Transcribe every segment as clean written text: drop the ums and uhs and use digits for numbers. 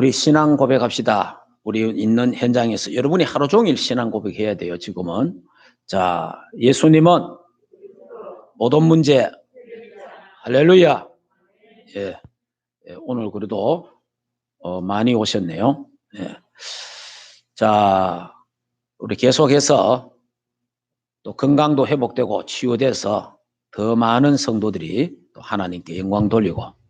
우리 신앙 고백합시다. 우리 있는 현장에서 여러분이 하루 종일 신앙 고백해야 돼요. 지금은. 자, 예수님은 모든 문제 할렐루야. 예, 오늘 그래도 많이 오셨네요. 예. 자, 우리 계속해서 또 건강도 회복되고 치유돼서 더 많은 성도들이 또 하나님께 영광 돌리고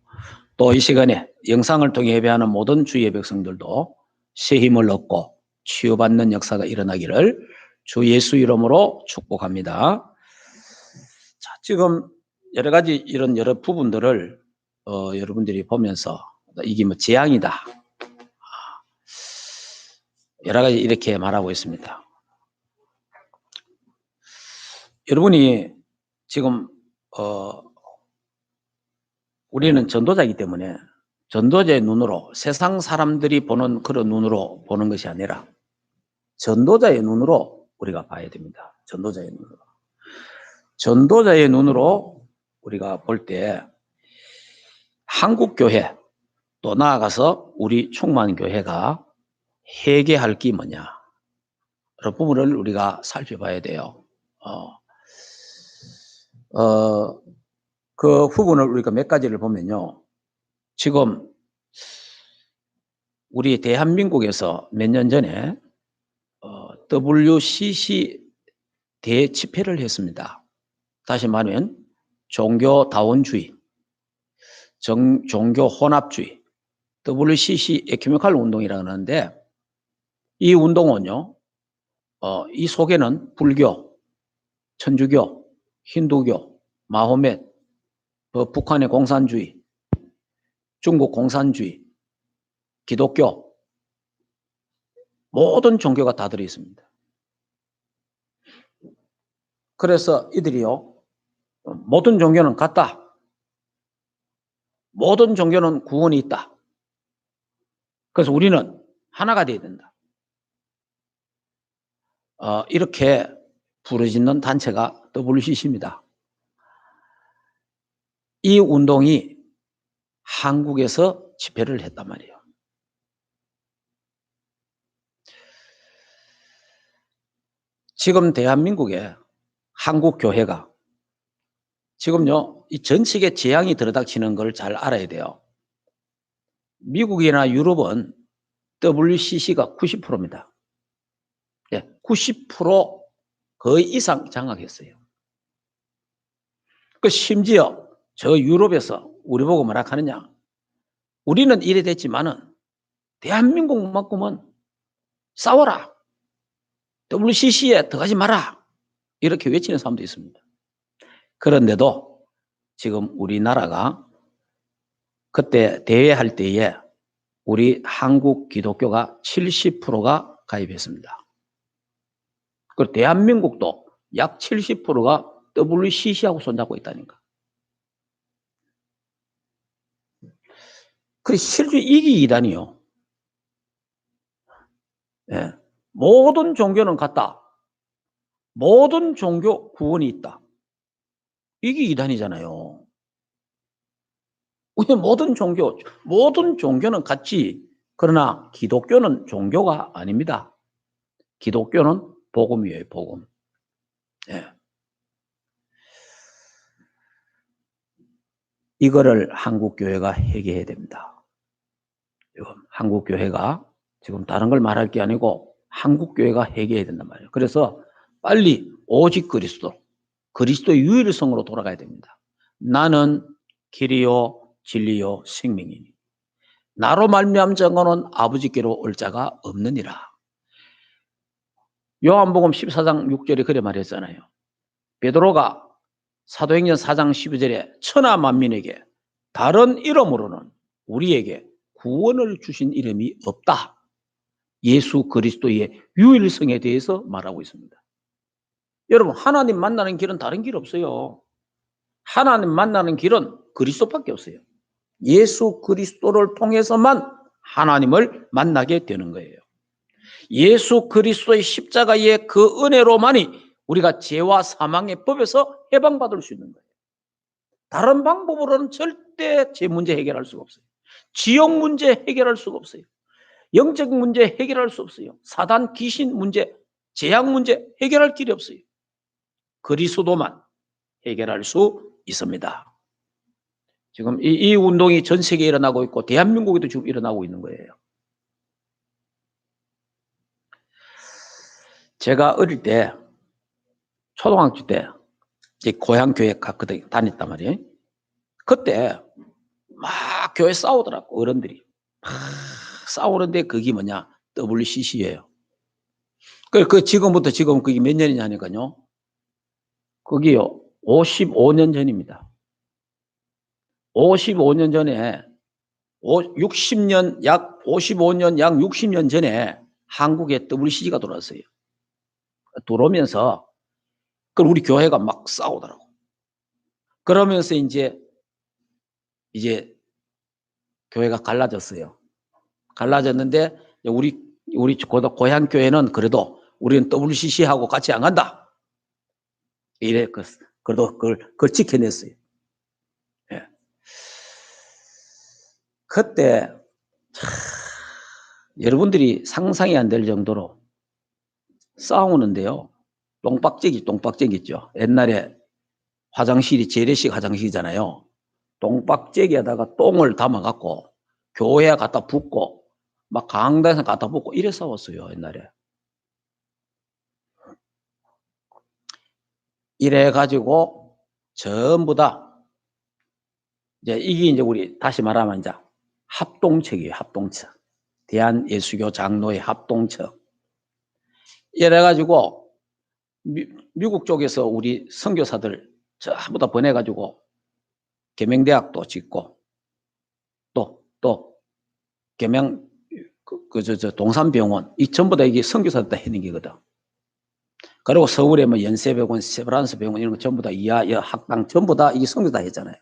또 이 시간에 영상을 통해 예배하는 모든 주의 백성들도 새 힘을 얻고 치유받는 역사가 일어나기를 주 예수 이름으로 축복합니다. 자, 지금 여러 가지 이런 여러 부분들을 여러분들이 보면서 이게 뭐 재앙이다. 여러 가지 이렇게 말하고 있습니다. 여러분이 지금 우리는 전도자이기 때문에 전도자의 눈으로 세상 사람들이 보는 그런 눈으로 보는 것이 아니라 전도자의 눈으로 우리가 봐야 됩니다. 전도자의 눈으로. 전도자의 눈으로 우리가 볼 때 한국교회 또 나아가서 우리 충만교회가 회개할 게 뭐냐 그런 부분을 우리가 살펴봐야 돼요. 그 부분을 우리가 몇 가지를 보면요. 지금 우리 대한민국에서 몇 년 전에 WCC 대집회를 했습니다. 다시 말하면 종교다원주의, 종교 혼합주의, WCC 에큐메칼 운동이라고 하는데 이 운동은요, 이 속에는 불교, 천주교, 힌두교, 마호멧, 북한의 공산주의, 중국 공산주의, 기독교, 모든 종교가 다 들어 있습니다. 그래서 이들이요, 모든 종교는 같다. 모든 종교는 구원이 있다. 그래서 우리는 하나가 되어야 된다. 이렇게 부르짖는 단체가 WCC입니다. 이 운동이 한국에서 집회를 했단 말이에요. 지금 대한민국에 한국 교회가 지금요, 이 전 세계 재앙이 들어닥치는 걸 잘 알아야 돼요. 미국이나 유럽은 WCC가 90%입니다. 예, 90% 거의 이상 장악했어요. 그 심지어 저 유럽에서 우리 보고 뭐라 하느냐. 우리는 이래 됐지만은 대한민국만큼은 싸워라. WCC에 들어가지 마라. 이렇게 외치는 사람도 있습니다. 그런데도 지금 우리나라가 그때 대회할 때에 우리 한국 기독교가 70%가 가입했습니다. 그리고 대한민국도 약 70%가 WCC하고 손잡고 있다니까. 그 실제 이게 이단이요. 예. 모든 종교는 같다. 모든 종교 구원이 있다. 이게 이단이잖아요. 우리 모든 종교는 같지. 그러나 기독교는 종교가 아닙니다. 기독교는 복음이에요, 복음. 예. 이거를 한국교회가 회개해야 됩니다. 한국교회가 지금 다른 걸 말할 게 아니고 한국교회가 회개해야 된단 말이에요. 그래서 빨리 오직 그리스도의 유일성으로 돌아가야 됩니다. 나는 길이요 진리요 생명이니 나로 말미암은 자는 아버지께로 올 자가 없느니라. 요한복음 14장 6절에 그래 말했잖아요. 베드로가 사도행전 4장 12절에 천하 만민에게 다른 이름으로는 우리에게 구원을 주신 이름이 없다. 예수 그리스도의 유일성에 대해서 말하고 있습니다. 여러분, 하나님 만나는 길은 다른 길 없어요. 하나님 만나는 길은 그리스도밖에 없어요. 예수 그리스도를 통해서만 하나님을 만나게 되는 거예요. 예수 그리스도의 십자가의 그 은혜로만이 우리가 죄와 사망의 법에서 해방받을 수 있는 거예요. 다른 방법으로는 절대 죄 문제 해결할 수가 없어요. 지옥 문제 해결할 수가 없어요. 영적 문제 해결할 수 없어요. 사단 귀신 문제, 재앙 문제 해결할 길이 없어요. 그리스도만 해결할 수 있습니다. 지금 이 운동이 전 세계에 일어나고 있고 대한민국에도 지금 일어나고 있는 거예요. 제가 어릴 때 초등학교 때 고향 교회 갔거든, 다녔단 말이에요. 그때 막 교회 싸우더라고, 어른들이. 막 싸우는데 그게 뭐냐? WCC예요. 그 지금부터 지금 그게 몇 년이냐 하니까요. 그게요, 55년 전입니다. 55년 전에 60년, 약 55년, 약 60년 전에 한국에 WCC가 들어왔어요. 들어오면서 그럼 우리 교회가 막 싸우더라고. 그러면서 이제 교회가 갈라졌어요. 갈라졌는데 우리 고향 교회는 그래도 우리는 WCC하고 같이 안 간다. 이래 그래도 그걸 지켜냈어요. 예. 그때 여러분들이 상상이 안 될 정도로 싸우는데요. 똥박제기 있죠. 옛날에 화장실이 재래식 화장실이잖아요. 똥박제기에다가 똥을 담아갖고 교회에 갖다 붓고 막 강당에서 갖다 붓고 이래 싸웠어요, 옛날에. 이래 가지고 전부 다 이제 이게 우리 다시 말하면 이제 합동측이에요, 합동측. 대한예수교 장로회 합동측. 이래 가지고 미국 쪽에서 우리 선교사들 전부 다 보내 가지고 계명대학도 짓고 또 계명 동산병원 이 전부 다 이게 선교사들 다 해낸 게거든. 그리고 서울에 뭐 연세병원, 세브란스 병원 이런 거 전부 다 이하 학당 전부 다 이게 선교사 다 했잖아요.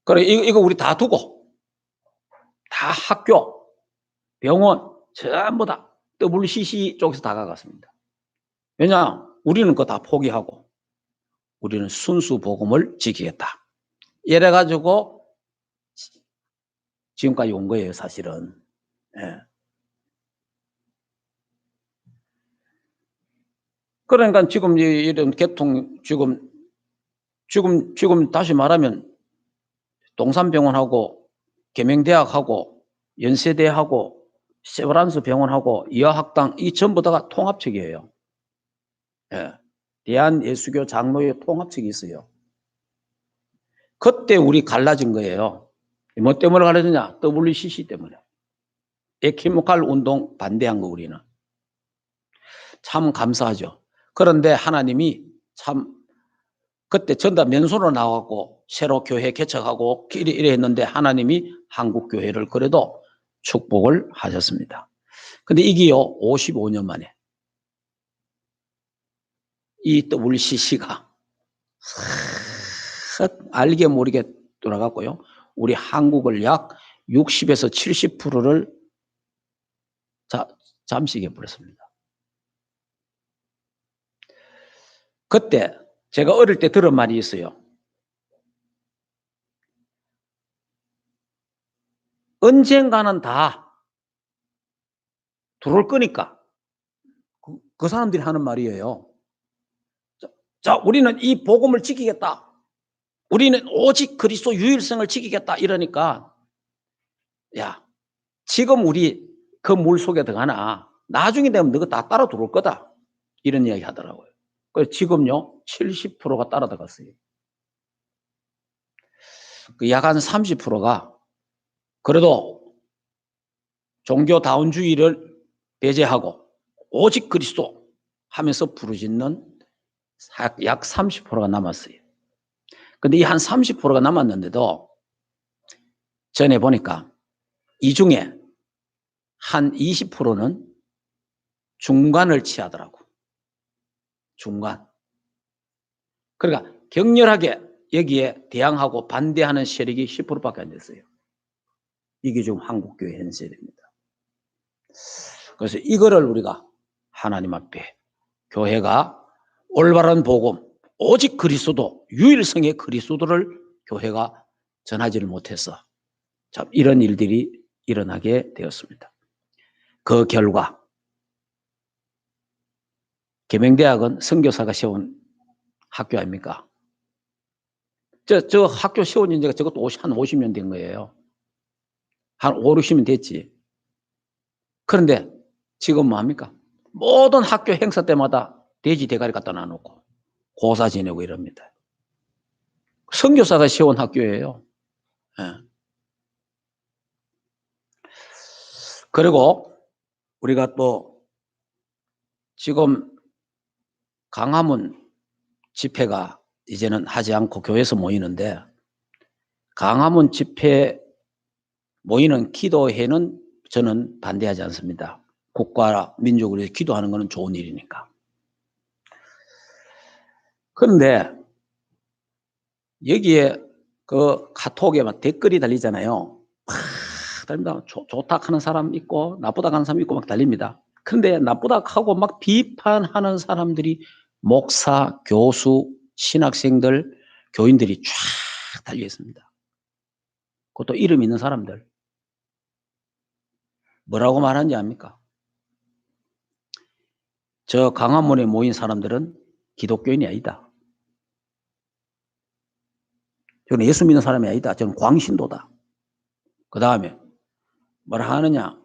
그래 이거 우리 다 두고 다 학교, 병원 전부 다 WCC 쪽에서 다 가갔습니다. 왜냐? 우리는 그거 다 포기하고 우리는 순수 복음을 지키겠다. 이래 가지고 지금까지 온 거예요, 사실은. 예. 그러니까 지금 이런 개통 지금 다시 말하면 동산병원하고 계명대학하고 연세대하고 세브란스 병원하고 이화학당 이 전부 다가 통합책이에요. 예. 대한예수교 장로회 통합책이 있어요. 그때 우리 갈라진 거예요. 뭐 때문에 갈라졌냐? WCC 때문에. 에키모칼 운동 반대한 거 우리는. 참 감사하죠. 그런데 하나님이 참 그때 전다 면소로 나와갖고 새로 교회 개척하고 이래 했는데 하나님이 한국 교회를 그래도 축복을 하셨습니다. 근데 이게요 55년 만에 이 WCC가 알게 모르게 돌아갔고요. 우리 한국을 약 60에서 70%를 잠식해 버렸습니다. 그때 제가 어릴 때 들은 말이 있어요. 언젠가는 다 들어올 거니까. 그 사람들이 하는 말이에요. 자, 우리는 이 복음을 지키겠다. 우리는 오직 그리스도 유일성을 지키겠다. 이러니까 야, 지금 우리 그 물 속에 들어가나 나중에 되면 너가 다 따라 들어올 거다. 이런 이야기 하더라고요. 그래서 지금요 70%가 따라 들어갔어요. 그 약 한 30%가 그래도 종교다운주의를 배제하고 오직 그리스도 하면서 부르짖는 약 30%가 남았어요. 근데 이 한 30%가 남았는데도 전에 보니까 이 중에 한 20%는 중간을 취하더라고. 중간. 그러니까 격렬하게 여기에 대항하고 반대하는 세력이 10%밖에 안 됐어요. 이게 지금 한국교회 현실입니다. 그래서 이거를 우리가 하나님 앞에 교회가 올바른 복음, 오직 그리스도, 유일성의 그리스도를 교회가 전하지를 못해서 참 이런 일들이 일어나게 되었습니다. 그 결과 계명대학은 선교사가 세운 학교 아닙니까? 저 학교 세운 지가 저것도 한 50년 된 거예요. 한 5, 60년 됐지. 그런데 지금 뭐 합니까? 모든 학교 행사 때마다 돼지 대가리 갖다 놔놓고 고사 지내고 이럽니다. 선교사가 세운 학교예요. 예. 그리고 우리가 또 지금 강화문 집회가 이제는 하지 않고 교회에서 모이는데, 강화문 집회 모이는 기도회는 저는 반대하지 않습니다. 국가와 민족을 위해서 기도하는 것은 좋은 일이니까. 그런데 여기에 그 카톡에 막 댓글이 달리잖아요. 막 달립니다. 좋다 하는 사람 있고 나쁘다 하는 사람 있고 막 달립니다. 근데 나쁘다 하고 막 비판하는 사람들이 목사, 교수, 신학생들, 교인들이 쫙 달려 있습니다. 그것도 이름 있는 사람들. 뭐라고 말하는지 압니까? 저 강화문에 모인 사람들은 기독교인이 아니다. 저는 예수 믿는 사람이 아니다. 저는 광신도다. 그 다음에 뭐라 하느냐?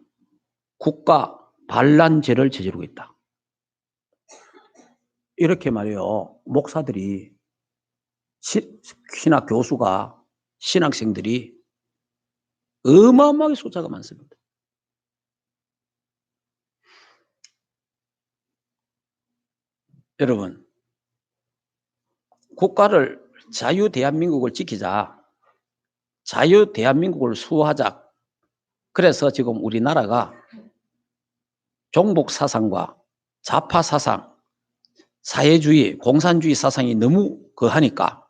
국가 반란죄를 저지르고 있다. 이렇게 말이에요. 목사들이, 신학 교수가, 신학생들이 어마어마하게 숫자가 많습니다. 여러분, 국가를, 자유 대한민국을 지키자, 자유 대한민국을 수호하자. 그래서 지금 우리나라가 종북 사상과 좌파 사상, 사회주의, 공산주의 사상이 너무 거하니까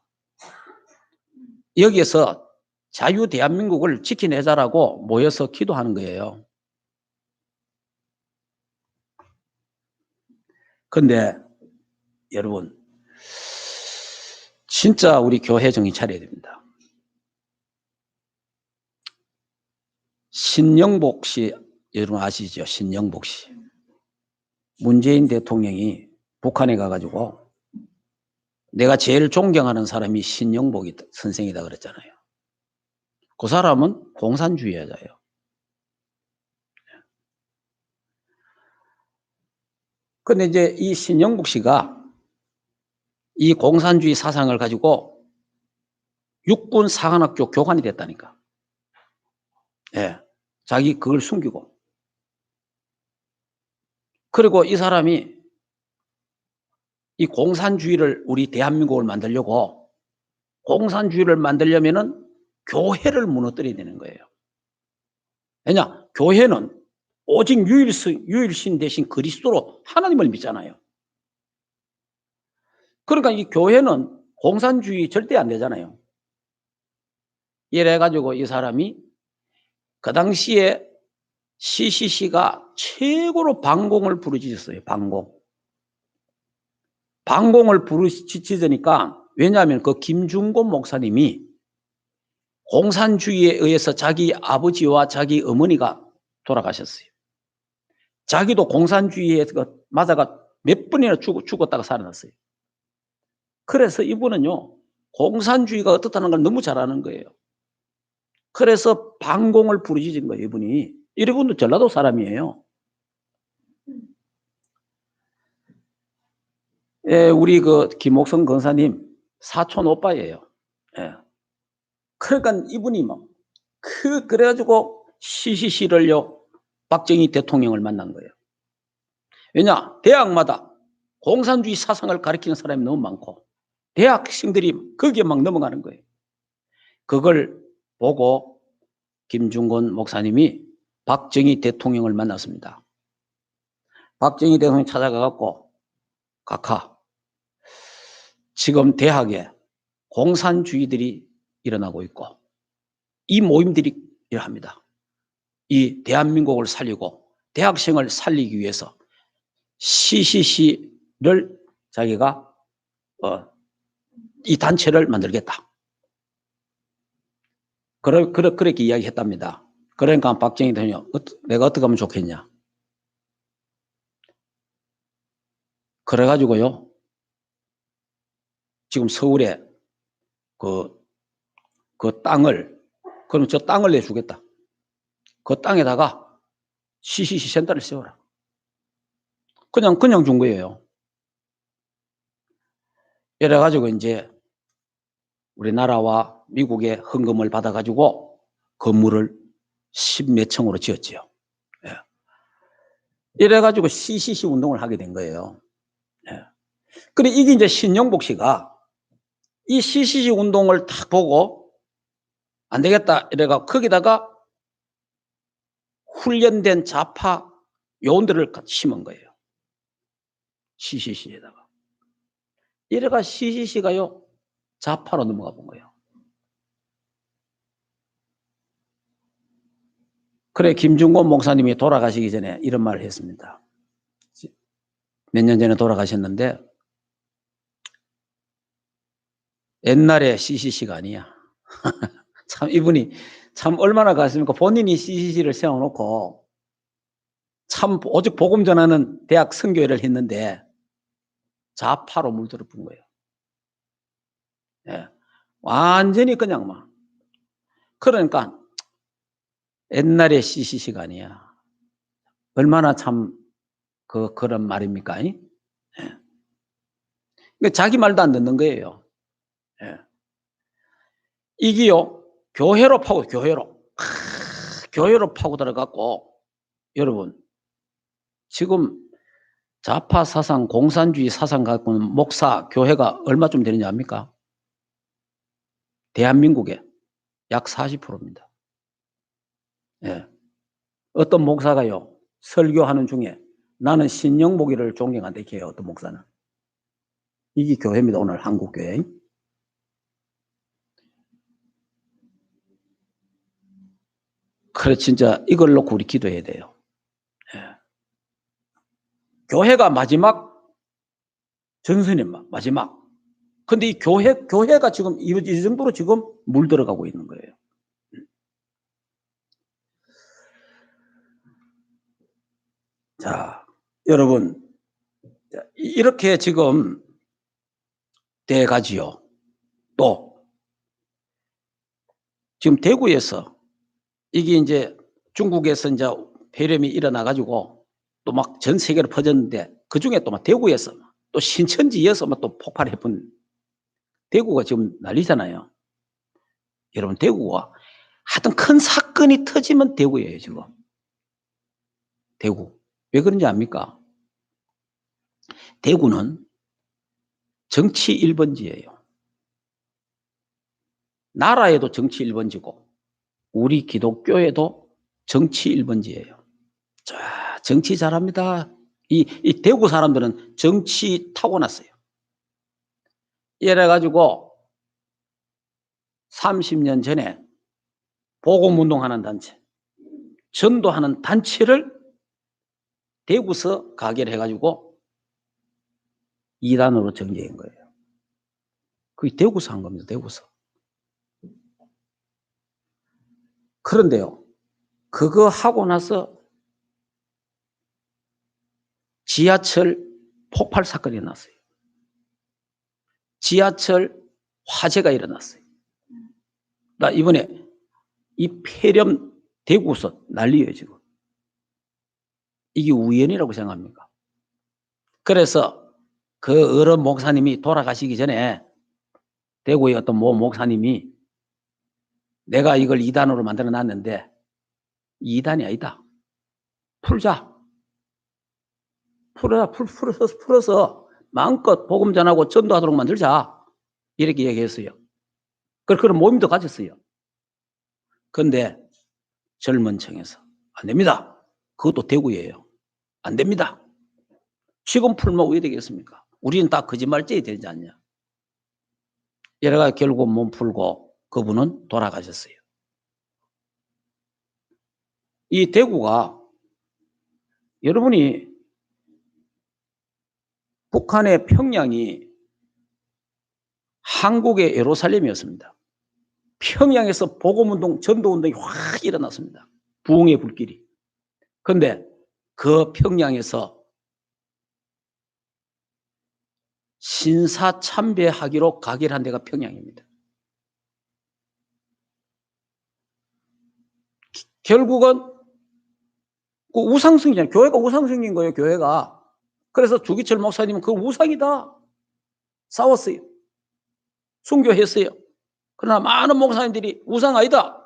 여기에서 자유 대한민국을 지켜내자라고 모여서 기도하는 거예요. 그런데 여러분, 진짜 우리 교회 정신 차려야 됩니다. 신영복 씨, 여러분 아시죠? 신영복 씨. 문재인 대통령이 북한에 가가지고 내가 제일 존경하는 사람이 신영복 선생이다 그랬잖아요. 그 사람은 공산주의자예요. 근데 이제 이 신영복 씨가 이 공산주의 사상을 가지고 육군 사관학교 교관이 됐다니까. 예. 자기 그걸 숨기고. 그리고 이 사람이 이 공산주의를 우리 대한민국을 만들려고, 공산주의를 만들려면은 교회를 무너뜨려야 되는 거예요. 왜냐? 교회는 오직 유일신 대신 그리스도로 하나님을 믿잖아요. 그러니까 이 교회는 공산주의 절대 안 되잖아요. 이래가지고 이 사람이 그 당시에 CCC가 최고로 방공을 부르짖었어요. 방공을 부르짖으니까, 왜냐하면 그 김중곤 목사님이 공산주의에 의해서 자기 아버지와 자기 어머니가 돌아가셨어요. 자기도 공산주의에 맞아가 몇 번이나 죽었다가 살아났어요. 그래서 이분은요, 공산주의가 어떻다는 걸 너무 잘 아는 거예요. 그래서 방공을 부르짖은 거예요, 이분이. 이분도 전라도 사람이에요. 예, 우리 그 김옥성 권사님 사촌 오빠예요. 예. 그러니까 이분이 그래가지고 CCC를요, 박정희 대통령을 만난 거예요. 왜냐? 대학마다 공산주의 사상을 가리키는 사람이 너무 많고 대학생들이 거기에 막 넘어가는 거예요. 그걸 보고 김중곤 목사님이 박정희 대통령을 만났습니다. 박정희 대통령이 찾아가갖고, 각하, 지금 대학에 공산주의들이 일어나고 있고 이 모임들이 일합니다. 이 대한민국을 살리고 대학생을 살리기 위해서 CCC를 자기가 이 단체를 만들겠다. 그렇게 이야기했답니다. 그러니까 박정희 대통령 내가 어떻게 하면 좋겠냐. 그래가지고요. 지금 서울에 그 땅을, 그럼 저 땅을 내주겠다. 그 땅에다가 CCC 센터를 세워라. 그냥 준 거예요. 이래가지고 이제 우리나라와 미국의 헌금을 받아가지고 건물을 10몇 층으로 지었지요. 예. 이래가지고 CCC 운동을 하게 된 거예요. 예. 그래, 이게 이제 신영복 씨가 이 CCC 운동을 딱 보고 안 되겠다 이래가 거기다가 훈련된 좌파 요원들을 심은 거예요. CCC에다가. 이래가 CCC가요 좌파로 넘어가 본 거예요. 그래, 김중곤 목사님이 돌아가시기 전에 이런 말을 했습니다. 몇 년 전에 돌아가셨는데 옛날에 CCC가 아니야. 참 이분이 참 얼마나 가슴니까. 본인이 CCC를 세워놓고 참 오직 복음 전하는 대학 선교회를 했는데 좌파로 물들어 본 거예요. 예. 완전히 그냥 막. 그러니까 옛날에 CCC가 아니야. 얼마나 참 그런 말입니까? 예. 그러니까 자기 말도 안 듣는 거예요. 예. 이게요 교회로 파고 교회로 파고 들어갔고, 여러분 지금 좌파 사상, 공산주의 사상 갖고 있는 목사, 교회가 얼마쯤 되느냐 압니까? 대한민국에 약 40%입니다. 예. 어떤 목사가요 설교하는 중에 나는 신영복이를 존경한다 이렇게 해요. 어떤 목사는. 이게 교회입니다. 오늘 한국교회. 그래, 진짜 이걸 놓고 우리 기도해야 돼요. 예. 교회가 마지막 전선입니다. 마지막. 근데 이 교회가 지금 이 정도로 지금 물들어가고 있는 거예요. 자, 여러분, 이렇게 지금 돼가지요. 또, 지금 대구에서 이게 이제 중국에서 이제 폐렴이 일어나가지고 또 막 전 세계로 퍼졌는데 그 중에 또 막 대구에서 또 신천지에서 막 또 폭발해본 대구가 지금 난리잖아요. 여러분, 대구가 하여튼 큰 사건이 터지면 대구예요, 지금. 대구. 왜 그런지 압니까? 대구는 정치 1번지예요. 나라에도 정치 1번지고 우리 기독교에도 정치 1번지예요. 자, 정치 잘합니다. 이 대구 사람들은 정치 타고났어요. 이래가지고 30년 전에 복음운동하는 단체, 전도하는 단체를 대구서 가게를 해가지고 2단으로 정리한 거예요. 그게 대구서 한 겁니다. 대구서. 그런데요, 그거 하고 나서 지하철 폭발 사건이 났어요. 지하철 화재가 일어났어요. 나 이번에 이 폐렴 대구서 난리예요, 지금. 이게 우연이라고 생각합니까? 그래서 그 어른 목사님이 돌아가시기 전에 대구의 어떤 모 목사님이 내가 이걸 2단으로 만들어 놨는데 2단이 아니다. 풀자. 풀어서 마음껏 복음 전하고 전도하도록 만들자. 이렇게 얘기했어요. 그런 모임도 가졌어요. 그런데 젊은 층에서 안 됩니다. 그것도 대구예요. 안 됩니다. 지금 풀면 왜 되겠습니까? 우리는 다 거짓말쟁이 되지 않냐. 이래가 결국 몸 풀고 그분은 돌아가셨어요. 이 대구가 여러분이 북한의 평양이 한국의 예루살렘이었습니다. 평양에서 복음운동, 전도운동이 확 일어났습니다. 부흥의 불길이. 근데 그 평양에서 신사참배하기로 가결한 데가 평양입니다. 결국은 그 우상숭이잖아요. 교회가 우상숭인 거예요, 교회가. 그래서 주기철 목사님은 그 우상이다. 싸웠어요. 순교했어요. 그러나 많은 목사님들이 우상 아니다.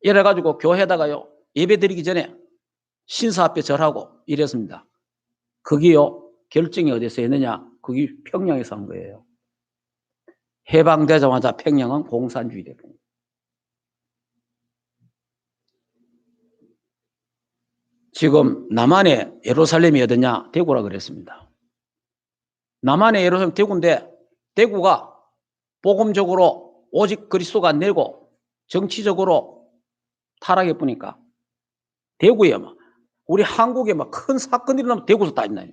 이래가지고 교회에다가요, 예배 드리기 전에 신사 앞에 절하고 이랬습니다. 거기요, 결정이 어디서 했느냐? 거기 평양에서 한 거예요. 해방되자마자 평양은 공산주의 대국. 지금 남한의 예루살렘이 어디냐? 대구라 그랬습니다. 남한의 예루살렘 대구인데 대구가 복음적으로 오직 그리스도가 안 되고 정치적으로 타락해 보니까 대구에 막 우리 한국에 막 큰 사건이 일어나면 대구에서 다 있나요?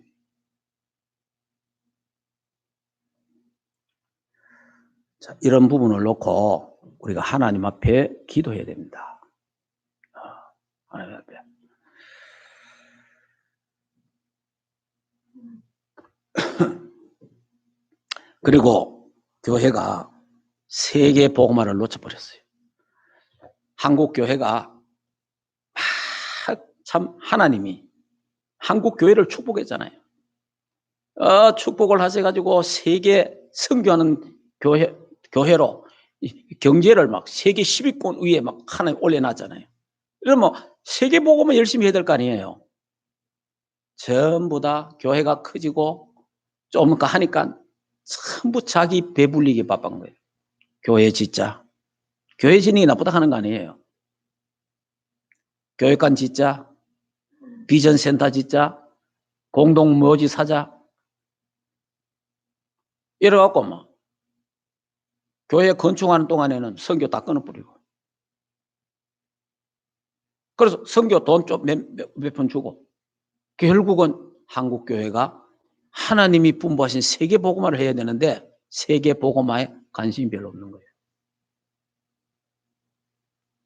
자, 이런 부분을 놓고 우리가 하나님 앞에 기도해야 됩니다. 하나님 앞에. 그리고 교회가 세계 복음화를 놓쳐버렸어요. 한국 교회가 참 하나님이 한국 교회를 축복했잖아요. 축복을 하셔가지고 세계 선교하는 교회로 경제를 막 세계 10위권 위에 막 하나님 올려놨잖아요. 그러면 세계 복음을 열심히 해야 될 거 아니에요. 전부 다 교회가 커지고 좀 하니까 전부 자기 배불리기 바쁜 거예요. 교회 짓자. 교회 짓는 게 나쁘다 하는 거 아니에요. 교회관 짓자. 비전센터 짓자. 공동묘지 사자. 이래갖고 막 교회 건축하는 동안에는 선교 다 끊어버리고. 그래서 선교 돈 좀 몇 푼 주고. 결국은 한국 교회가 하나님이 분부하신 세계 복음화를 해야 되는데 세계 복음화에 관심이 별로 없는 거예요.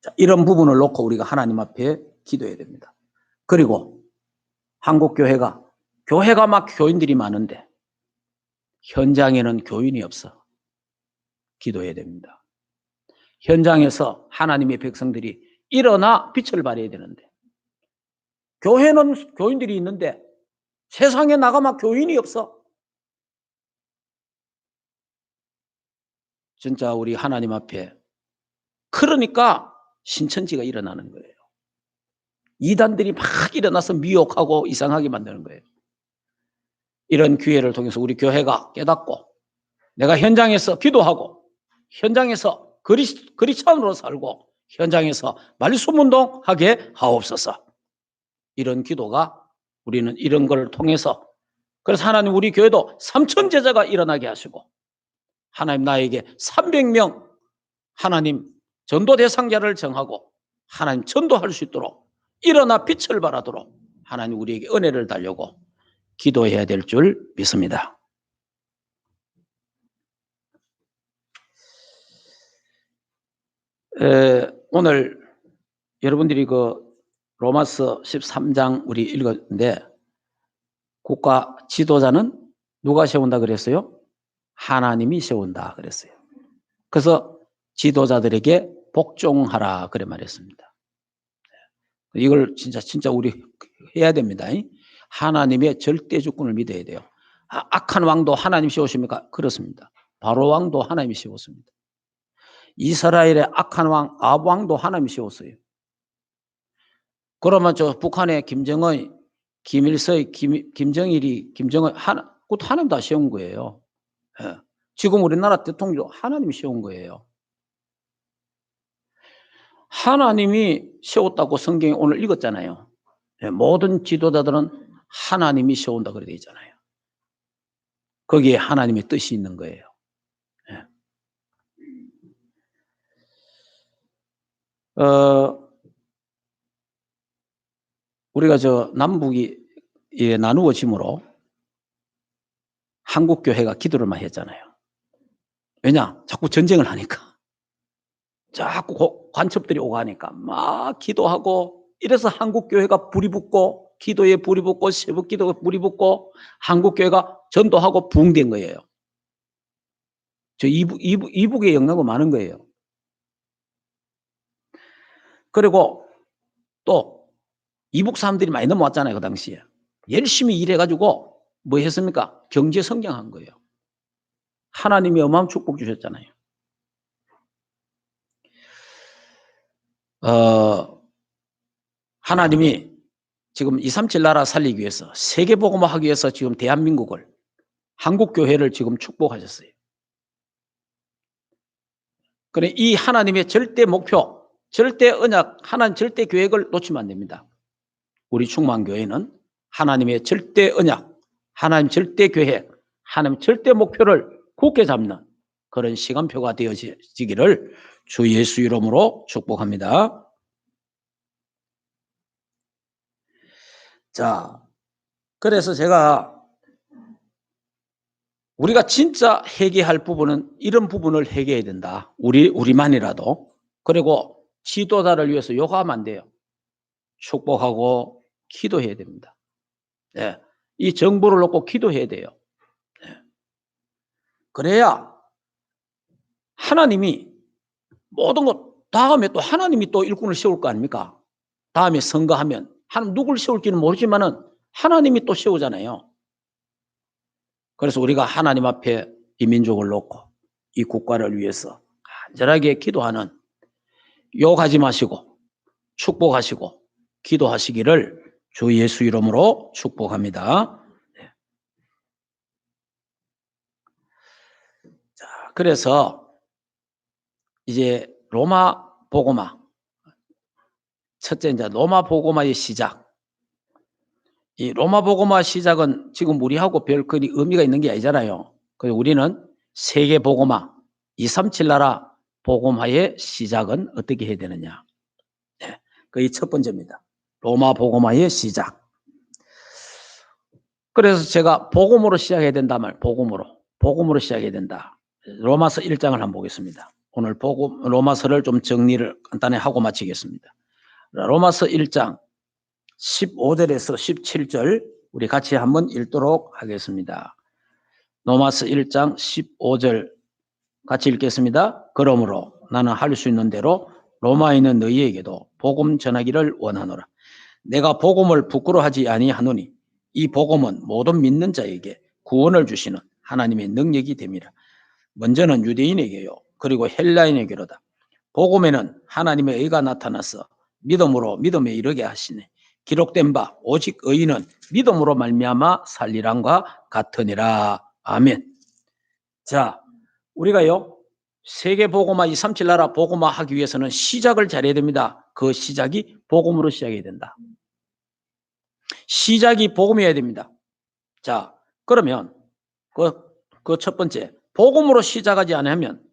자, 이런 부분을 놓고 우리가 하나님 앞에 기도해야 됩니다. 그리고 한국 교회가 막 교인들이 많은데 현장에는 교인이 없어. 기도해야 됩니다. 현장에서 하나님의 백성들이 일어나 빛을 발해야 되는데 교회는 교인들이 있는데 세상에 나가면 교인이 없어. 진짜 우리 하나님 앞에 그러니까 신천지가 일어나는 거예요. 이단들이 막 일어나서 미혹하고 이상하게 만드는 거예요. 이런 기회를 통해서 우리 교회가 깨닫고 내가 현장에서 기도하고 현장에서 그리스도인으로 살고 현장에서 말씀운동하게 하옵소서. 이런 기도가 우리는 이런 걸 통해서 그래서 하나님 우리 교회도 3천 제자가 일어나게 하시고 하나님 나에게 300명 하나님 전도 대상자를 정하고 하나님 전도할 수 있도록 일어나 빛을 발하도록 하나님 우리에게 은혜를 달려고 기도해야 될 줄 믿습니다. 오늘 여러분들이 그 로마서 13장 우리 읽었는데 국가 지도자는 누가 세운다 그랬어요? 하나님이 세운다 그랬어요. 그래서 지도자들에게 복종하라 그래 말했습니다. 이걸 진짜 우리 해야 됩니다. 하나님의 절대 주권을 믿어야 돼요. 악한 왕도 하나님 세우십니까? 그렇습니다. 바로 왕도 하나님이 세웠습니다. 이스라엘의 악한 왕 아합 왕도 하나님이 세웠어요. 그러면 저 북한의 김정은, 김일성, 김정일이 김정은 그것도 하나님 다 세운 거예요. 지금 우리나라 대통령도 하나님이 세운 거예요. 하나님이 세웠다고 성경에 오늘 읽었잖아요. 모든 지도자들은 하나님이 세운다 그래 되어 있잖아요. 거기에 하나님의 뜻이 있는 거예요. 우리가 저 남북이 나누어짐으로 한국 교회가 기도를 많이 했잖아요. 왜냐? 자꾸 전쟁을 하니까. 자꾸 간첩들이 오고 하니까 막 기도하고 이래서 한국교회가 불이 붙고 기도에 불이 붙고 새벽기도에 불이 붙고 한국교회가 전도하고 부흥된 거예요. 저 이북의 영향도 많은 거예요. 그리고 또 이북 사람들이 많이 넘어왔잖아요. 그 당시에. 열심히 일해가지고 뭐 했습니까? 경제 성장한 거예요. 하나님이 어마어마한 축복 주셨잖아요. 하나님이 지금 237 나라 살리기 위해서 세계복음화 하기 위해서 지금 대한민국을 한국교회를 지금 축복하셨어요. 그래 이 하나님의 절대 목표, 절대 언약, 하나님 절대 계획을 놓치면 안 됩니다. 우리 충만교회는 하나님의 절대 언약, 하나님 절대 계획, 하나님 절대 목표를 굳게 잡는 그런 시간표가 되어지기를 주 예수 이름으로 축복합니다. 자, 그래서 제가 우리가 진짜 회개할 부분은 이런 부분을 회개해야 된다. 우리만이라도. 그리고 지도자를 위해서 요구하면 안 돼요. 축복하고 기도해야 됩니다. 네. 이 정보를 놓고 기도해야 돼요. 네. 그래야 하나님이 모든 것 다음에 또 하나님이 또 일꾼을 세울 거 아닙니까? 다음에 선거하면 하나님 누굴 세울지는 모르지만은 하나님이 또 세우잖아요. 그래서 우리가 하나님 앞에 이 민족을 놓고 이 국가를 위해서 간절하게 기도하는 욕하지 마시고 축복하시고 기도하시기를 주 예수 이름으로 축복합니다. 네. 자, 그래서 이제 로마 복음화 첫째 이제 로마 복음화의 시작. 이 로마 복음화 시작은 지금 우리하고 별 그리 의미가 있는 게 아니잖아요. 그래서 우리는 세계 복음화 237 나라 복음화의 시작은 어떻게 해야 되느냐. 네, 그게 첫 번째입니다. 로마 복음화의 시작. 그래서 제가 복음으로 시작해야 된다 말, 복음으로 시작해야 된다. 로마서 1장을 한번 보겠습니다. 오늘 로마서를 좀 정리를 간단히 하고 마치겠습니다. 로마서 1장 15절에서 17절 우리 같이 한번 읽도록 하겠습니다. 로마서 1장 15절 같이 읽겠습니다. 그러므로 나는 할 수 있는 대로 로마에 있는 너희에게도 복음 전하기를 원하노라. 내가 복음을 부끄러워하지 아니하노니 이 복음은 모든 믿는 자에게 구원을 주시는 하나님의 능력이 됨이라. 먼저는 유대인에게요 그리고 헬라인에게로다. 복음에는 하나님의 의가 나타나서 믿음으로 믿음에 이르게 하시네. 기록된 바 오직 의인은 믿음으로 말미암아 살리란과 같으니라. 아멘. 자, 우리가요 세계 복음화 237 나라 복음화 하기 위해서는 시작을 잘해야 됩니다. 그 시작이 복음으로 시작해야 된다. 시작이 복음이어야 됩니다. 자, 그러면 그 첫 번째 복음으로 시작하지 않으면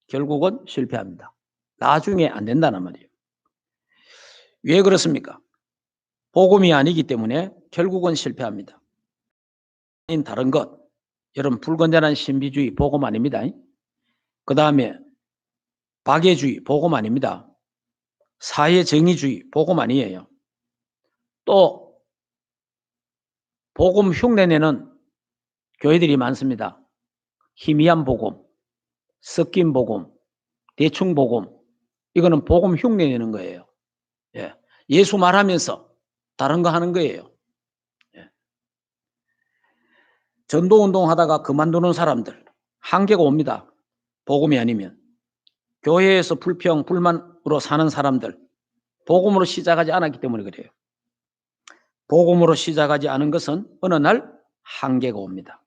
결국은 실패합니다. 나중에 안 된다는 말이에요. 왜 그렇습니까? 복음이 아니기 때문에 결국은 실패합니다. 다른 것, 여러분 불건전한 신비주의 복음 아닙니다. 그 다음에 박애주의 복음 아닙니다. 사회정의주의 복음 아니에요. 또 복음 흉내내는 교회들이 많습니다. 희미한 복음, 섞인 복음, 대충 복음, 이거는 복음 흉내내는 거예요. 예. 예수 말하면서 다른 거 하는 거예요. 예. 전도운동 하다가 그만두는 사람들 한계가 옵니다. 복음이 아니면. 교회에서 불평, 불만으로 사는 사람들 복음으로 시작하지 않았기 때문에 그래요. 복음으로 시작하지 않은 것은 어느 날 한계가 옵니다.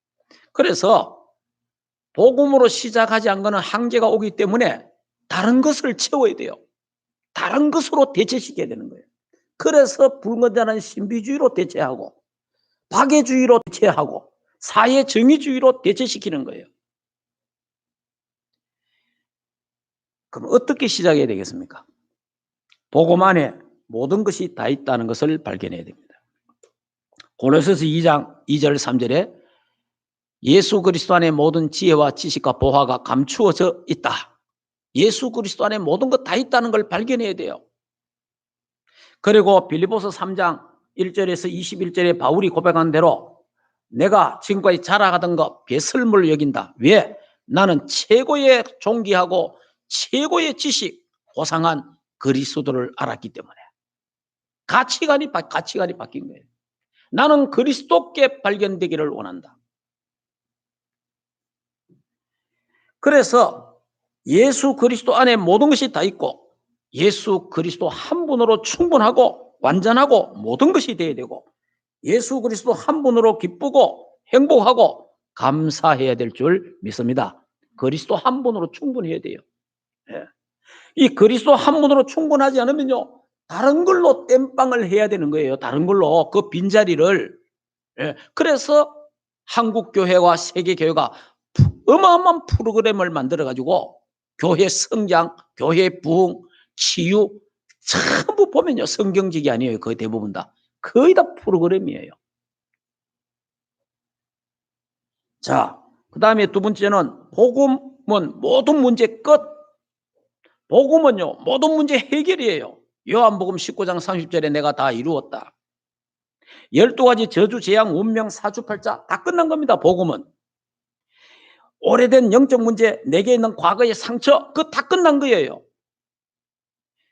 그래서 복음으로 시작하지 않은 것은 한계가 오기 때문에 다른 것을 채워야 돼요. 다른 것으로 대체시켜야 되는 거예요. 그래서 불건전한 신비주의로 대체하고 박애주의로 대체하고 사회정의주의로 대체시키는 거예요. 그럼 어떻게 시작해야 되겠습니까? 복음 안에 모든 것이 다 있다는 것을 발견해야 됩니다. 고린도서 2장 2절 3절에 예수 그리스도 안에 모든 지혜와 지식과 보화가 감추어져 있다. 예수 그리스도 안에 모든 것 다 있다는 걸 발견해야 돼요. 그리고 빌립보서 3장 1절에서 21절에 바울이 고백한 대로 내가 지금까지 자랑하던 것 배설물 여긴다. 왜? 나는 최고의 존귀하고 최고의 지식, 고상한 그리스도를 알았기 때문에. 가치관이 바뀐 거예요. 나는 그리스도께 발견되기를 원한다. 그래서 예수 그리스도 안에 모든 것이 다 있고 예수 그리스도 한 분으로 충분하고 완전하고 모든 것이 되어야 되고 예수 그리스도 한 분으로 기쁘고 행복하고 감사해야 될 줄 믿습니다. 그리스도 한 분으로 충분해야 돼요. 예. 이 그리스도 한 분으로 충분하지 않으면요, 다른 걸로 땜빵을 해야 되는 거예요. 다른 걸로 그 빈자리를. 예. 그래서 한국교회와 세계교회가 어마어마한 프로그램을 만들어가지고 교회 성장, 교회 부흥, 치유 전부 보면요, 성경직이 아니에요. 거의 대부분 다. 거의 다 프로그램이에요. 자, 그 다음에 두 번째는 복음은 모든 문제 끝. 복음은요, 모든 문제 해결이에요. 요한복음 19장 30절에 내가 다 이루었다. 12가지 저주, 재앙, 운명, 사주팔자 다 끝난 겁니다. 복음은. 오래된 영적 문제, 내게 있는 과거의 상처, 그거 다 끝난 거예요.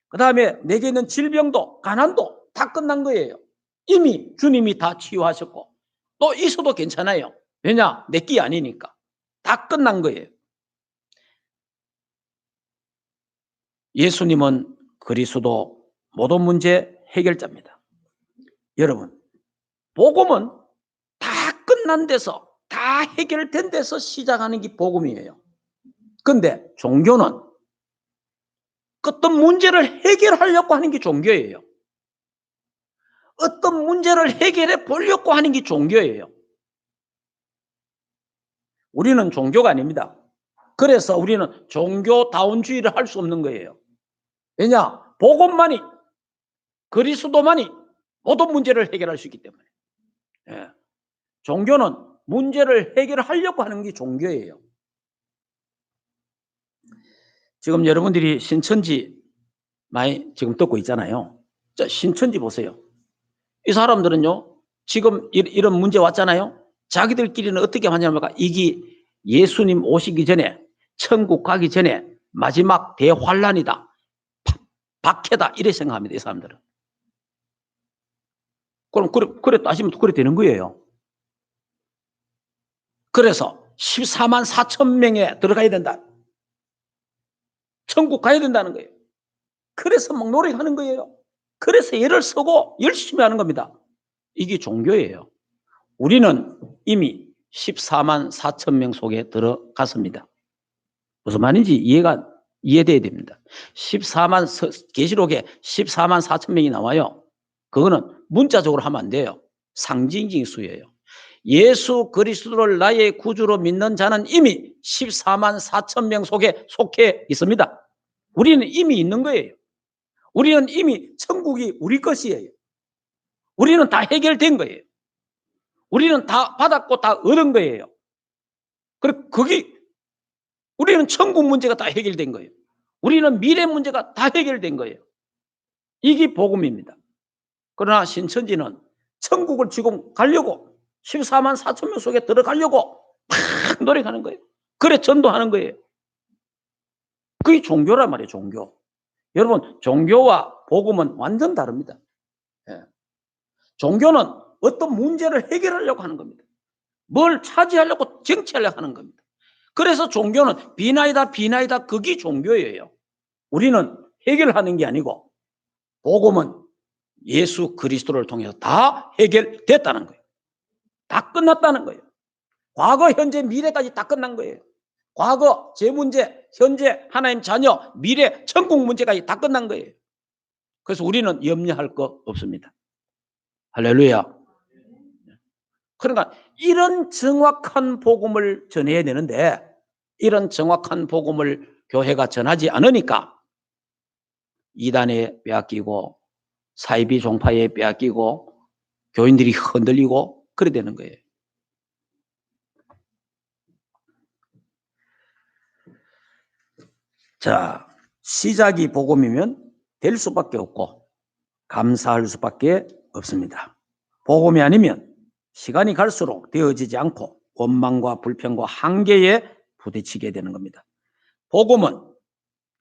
그 다음에 내게 있는 질병도, 가난도 다 끝난 거예요. 이미 주님이 다 치유하셨고 또 있어도 괜찮아요. 왜냐? 내 끼 아니니까. 다 끝난 거예요. 예수님은 그리스도 모든 문제 해결자입니다. 여러분, 복음은 다 끝난 데서, 다 해결된 데서 시작하는 게 복음이에요. 근데 종교는 어떤 문제를 해결하려고 하는 게 종교예요. 어떤 문제를 해결해 보려고 하는 게 종교예요. 우리는 종교가 아닙니다. 그래서 우리는 종교다운주의를 할 수 없는 거예요. 왜냐? 복음만이, 그리스도만이 모든 문제를 해결할 수 있기 때문에. 예. 종교는 문제를 해결하려고 하는 게 종교예요. 지금 여러분들이 신천지 많이 지금 듣고 있잖아요. 자, 신천지 보세요. 이 사람들은요, 지금 이런 문제 왔잖아요. 자기들끼리는 어떻게 하냐면, 이게 예수님 오시기 전에, 천국 가기 전에 마지막 대환란이다, 박해다, 이래 생각합니다. 이 사람들은. 그럼 그래 따지면 그래 되는 거예요. 그래서 14만 4천 명에 들어가야 된다. 천국 가야 된다는 거예요. 그래서 막 노력하는 거예요. 그래서 애를 쓰고 열심히 하는 겁니다. 이게 종교예요. 우리는 이미 14만 4천 명 속에 들어갔습니다. 무슨 말인지 이해돼야 됩니다. 14만, 계시록에 14만 4천 명이 나와요. 그거는 문자적으로 하면 안 돼요. 상징적인 수예요. 예수 그리스도를 나의 구주로 믿는 자는 이미 14만 4천 명 속에 속해 있습니다. 우리는 이미 있는 거예요. 우리는 이미 천국이 우리 것이에요. 우리는 다 해결된 거예요. 우리는 다 받았고 다 얻은 거예요. 그리고 우리는 천국 문제가 다 해결된 거예요. 우리는 미래 문제가 다 해결된 거예요. 이게 복음입니다. 그러나 신천지는 천국을 지금 가려고 14만 4천 명 속에 들어가려고 막 노력하는 거예요. 그래 전도하는 거예요. 그게 종교란 말이에요. 종교. 여러분, 종교와 복음은 완전 다릅니다. 예. 종교는 어떤 문제를 해결하려고 하는 겁니다. 뭘 차지하려고 쟁취하려고 하는 겁니다. 그래서 종교는 비나이다 그게 종교예요. 우리는 해결하는 게 아니고 복음은 예수 그리스도를 통해서 다 해결됐다는 거예요. 다 끝났다는 거예요. 과거, 현재, 미래까지 다 끝난 거예요. 과거, 제 문제, 현재, 하나님 자녀, 미래, 천국 문제까지 다 끝난 거예요. 그래서 우리는 염려할 거 없습니다. 할렐루야. 그러니까 이런 정확한 복음을 전해야 되는데 이런 정확한 복음을 교회가 전하지 않으니까 이단에 빼앗기고 사이비 종파에 빼앗기고 교인들이 흔들리고 그래 되는 거예요. 자, 시작이 복음이면 될 수밖에 없고 감사할 수밖에 없습니다. 복음이 아니면 시간이 갈수록 되어지지 않고 원망과 불평과 한계에 부딪히게 되는 겁니다. 복음은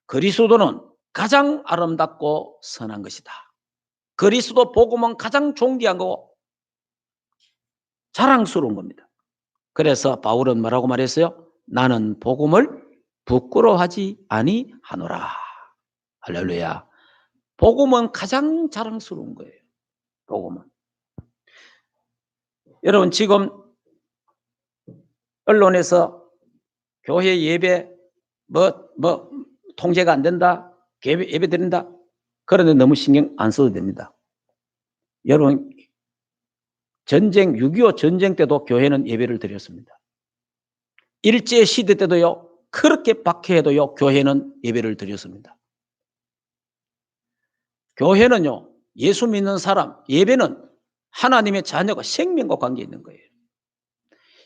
그리스도는 가장 아름답고 선한 것이다. 그리스도 복음은 가장 존귀한 거고 자랑스러운 겁니다. 그래서 바울은 뭐라고 말했어요? 나는 복음을 부끄러워하지 아니하노라. 할렐루야. 복음은 가장 자랑스러운 거예요. 복음은. 여러분 지금 언론에서 교회 예배 통제가 안 된다. 예배 드린다. 그런데 너무 신경 안 써도 됩니다. 여러분 전쟁 6.25 전쟁 때도 교회는 예배를 드렸습니다. 일제 시대 때도요. 그렇게 박해해도요. 교회는 예배를 드렸습니다. 교회는요. 예수 믿는 사람 예배는 하나님의 자녀가 생명과 관계 있는 거예요.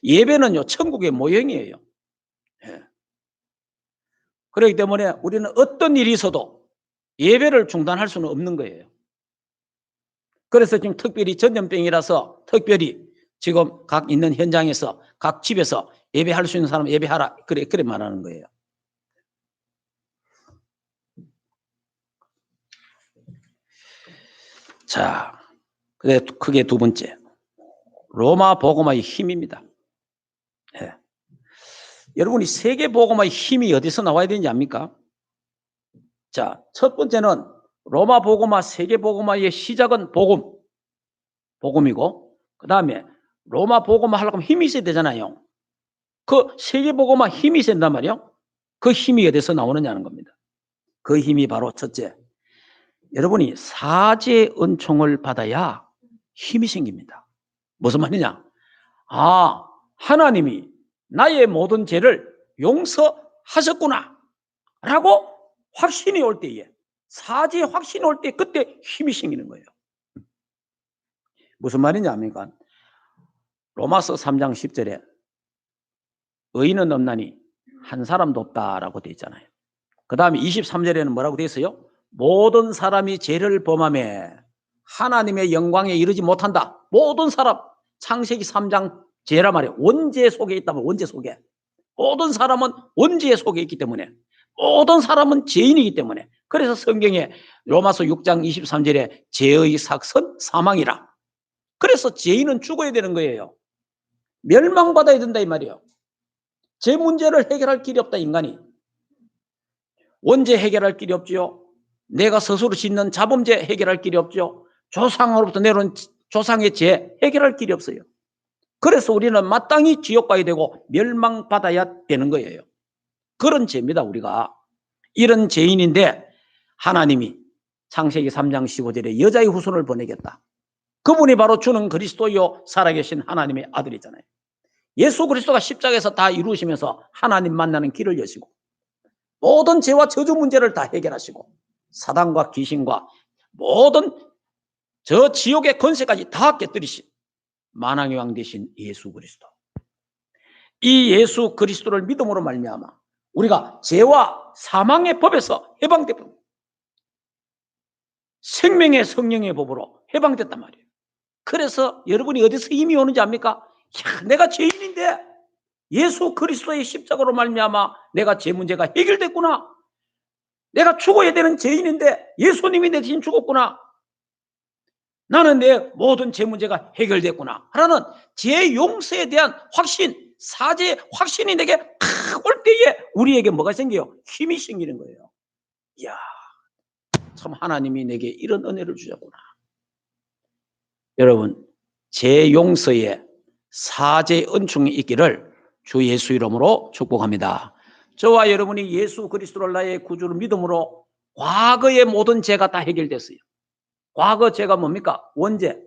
예배는요. 천국의 모형이에요. 예. 그렇기 때문에 우리는 어떤 일이 있어도 예배를 중단할 수는 없는 거예요. 그래서 지금 특별히 전염병이라서 특별히 지금 각 있는 현장에서 각 집에서 예배할 수 있는 사람 예배하라. 그래 말하는 거예요. 자, 그게 두 번째. 로마 복음화의 힘입니다. 예. 여러분이 세계 복음화의 힘이 어디서 나와야 되는지 압니까? 자, 첫 번째는 로마 복음화, 세계 복음화의 시작은 복음이고, 그 다음에 로마 복음화 하려면 힘이 있어야 되잖아요. 그 세계 복음화 힘이 있어야 된단 말이에요. 그 힘이 어디서 나오느냐는 겁니다. 그 힘이 바로 첫째, 여러분이 사죄 은총을 받아야 힘이 생깁니다. 무슨 말이냐? 하나님이 나의 모든 죄를 용서하셨구나 라고 확신이 올 때에, 사죄 확신이 올 때 그때 힘이 생기는 거예요. 무슨 말이냐 합니까? 로마서 3장 10절에 의인은 없나니 한 사람도 없다라고 되어 있잖아요. 그 다음에 23절에는 뭐라고 되어 있어요? 모든 사람이 죄를 범하며 하나님의 영광에 이르지 못한다. 모든 사람, 창세기 3장 죄라 말이에요. 원죄 속에 있다면 원죄 속에. 모든 사람은 원죄 속에 있기 때문에, 모든 사람은 죄인이기 때문에, 그래서 성경에 로마서 6장 23절에 죄의 삭은 사망이라. 그래서 죄인은 죽어야 되는 거예요. 멸망받아야 된다 이 말이에요. 죄 문제를 해결할 길이 없다 인간이. 원죄 해결할 길이 없지요. 내가 스스로 짓는 자범죄 해결할 길이 없죠. 조상으로부터 내려온 조상의 죄 해결할 길이 없어요. 그래서 우리는 마땅히 지옥 가야 되고 멸망받아야 되는 거예요. 그런 죄입니다. 우리가. 이런 죄인인데 하나님이 창세기 3장 15절에 여자의 후손을 보내겠다. 그분이 바로 주는 그리스도요 살아계신 하나님의 아들이잖아요. 예수 그리스도가 십자가에서 다 이루시면서 하나님 만나는 길을 여시고 모든 죄와 저주 문제를 다 해결하시고 사단과 귀신과 모든 저 지옥의 권세까지 다 깨뜨리신 만왕의 왕 되신 예수 그리스도. 이 예수 그리스도를 믿음으로 말미암아 우리가 죄와 사망의 법에서 해방됐다. 생명의 성령의 법으로 해방됐단 말이에요. 그래서 여러분이 어디서 힘이 오는지 압니까? 내가 죄인인데 예수 그리스도의 십자가로 말미암아 내가 죄 문제가 해결됐구나. 내가 죽어야 되는 죄인인데 예수님이 내 대신 죽었구나. 나는 내 모든 죄 문제가 해결됐구나 하는 죄 용서에 대한 확신, 사죄 확신이 내게 올 때에 우리에게 뭐가 생겨요? 힘이 생기는 거예요. 이야, 참 하나님이 내게 이런 은혜를 주셨구나. 여러분, 죄 용서에 사죄 은총이 있기를 주 예수 이름으로 축복합니다. 저와 여러분이 예수 그리스도를 나의 구주로 믿음으로 과거의 모든 죄가 다 해결됐어요. 과거 죄가 뭡니까? 원죄.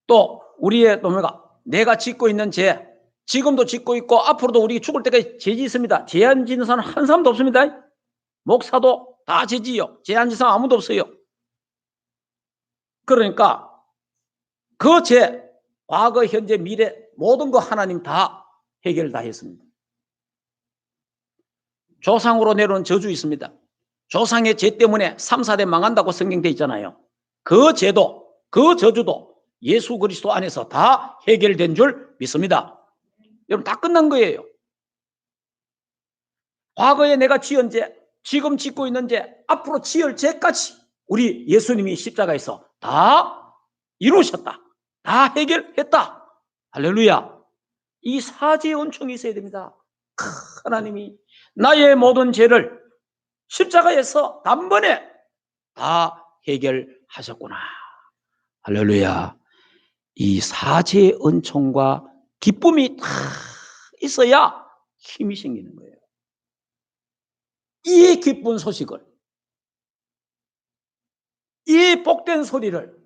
또 우리의 뭡니까? 내가 짓고 있는 죄, 지금도 짓고 있고 앞으로도 우리 죽을 때까지 죄 짓습니다. 죄 안 짓는 사람 한 사람도 없습니다. 목사도 다 죄 지요. 죄 안 짓는 사람 아무도 없어요. 그러니까 그 죄, 과거, 현재, 미래 모든 거 하나님 다 해결 다 했습니다. 조상으로 내려온 저주 있습니다. 조상의 죄 때문에 3, 4대 망한다고 성경돼 있잖아요. 그 죄도, 그 저주도 예수 그리스도 안에서 다 해결된 줄 믿습니다. 여러분, 다 끝난 거예요. 과거에 내가 지은 죄, 지금 짓고 있는 죄, 앞으로 지을 죄까지 우리 예수님이 십자가에서 다 이루셨다. 다 해결했다. 할렐루야. 이 사죄의 은총이 있어야 됩니다. 하나님이 나의 모든 죄를 십자가에서 단번에 다 해결하셨구나. 할렐루야. 이 사죄의 은총과 기쁨이 다 있어야 힘이 생기는 거예요. 이 기쁜 소식을, 이 복된 소리를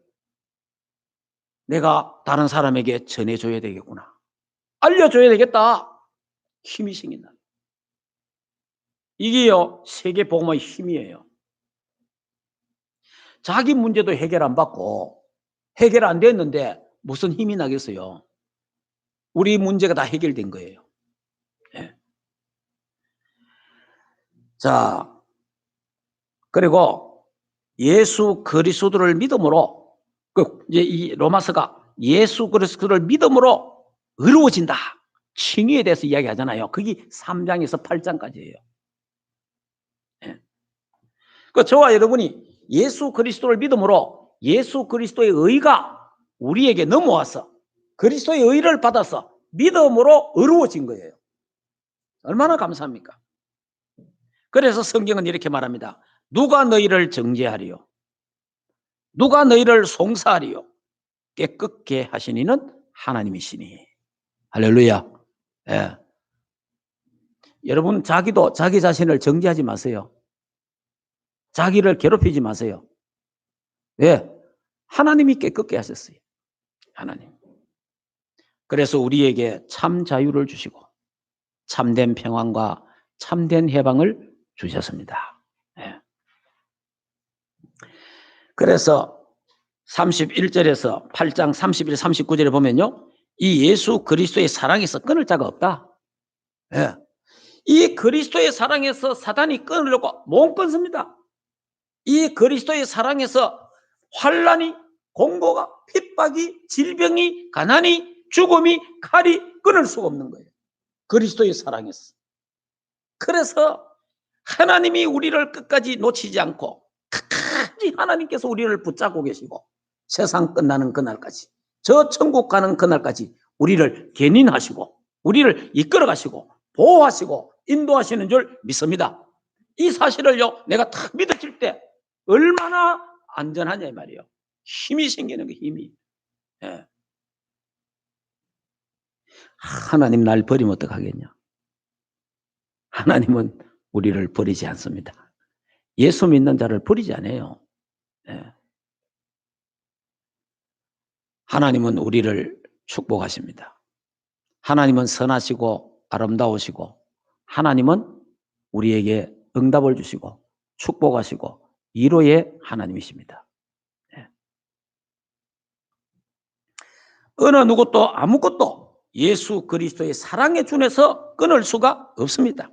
내가 다른 사람에게 전해줘야 되겠구나. 알려줘야 되겠다. 힘이 생긴다. 이게요, 세계 복음의 힘이에요. 자기 문제도 해결 안 받고 해결 안 됐는데 무슨 힘이 나겠어요? 우리 문제가 다 해결된 거예요. 네. 자, 그리고 예수 그리스도를 믿음으로, 이제 이 로마서가 예수 그리스도를 믿음으로 의로워진다. 칭의에 대해서 이야기하잖아요. 그게 3장에서 8장까지예요. 네. 저와 여러분이 예수 그리스도를 믿음으로 예수 그리스도의 의가 우리에게 넘어와서 그리스도의 의를 받아서 믿음으로 의로워진 거예요. 얼마나 감사합니까? 그래서 성경은 이렇게 말합니다. 누가 너희를 정죄하리요? 누가 너희를 송사하리요? 깨끗게 하시니는 하나님이시니. 할렐루야. 예. 여러분, 자기도 자기 자신을 정죄하지 마세요. 자기를 괴롭히지 마세요. 왜? 하나님이 깨끗게 하셨어요. 하나님. 그래서 우리에게 참 자유를 주시고 참된 평안과 참된 해방을 주셨습니다. 네. 그래서 31절에서 8장 31, 39절에 보면요, 이 예수 그리스도의 사랑에서 끊을 자가 없다. 네. 이 그리스도의 사랑에서 사단이 끊으려고 못 끊습니다. 이 그리스도의 사랑에서 환난이, 공고가, 핍박이, 질병이, 가난이, 죽음이, 칼이 끊을 수가 없는 거예요. 그리스도의 사랑에서. 그래서 하나님이 우리를 끝까지 놓치지 않고 끝까지 하나님께서 우리를 붙잡고 계시고 세상 끝나는 그날까지, 저 천국 가는 그날까지 우리를 견인하시고 우리를 이끌어 가시고 보호하시고 인도하시는 줄 믿습니다. 이 사실을요, 내가 딱 믿어질 때 얼마나 안전하냐 이 말이에요. 힘이 생기는 게 힘이. 예. 하나님 날 버리면 어떡하겠냐. 하나님은 우리를 버리지 않습니다. 예수 믿는 자를 버리지 않아요. 예. 하나님은 우리를 축복하십니다. 하나님은 선하시고 아름다우시고 하나님은 우리에게 응답을 주시고 축복하시고 위로의 하나님이십니다. 예. 어느 누구도 아무것도 예수 그리스도의 사랑의 준에서 끊을 수가 없습니다.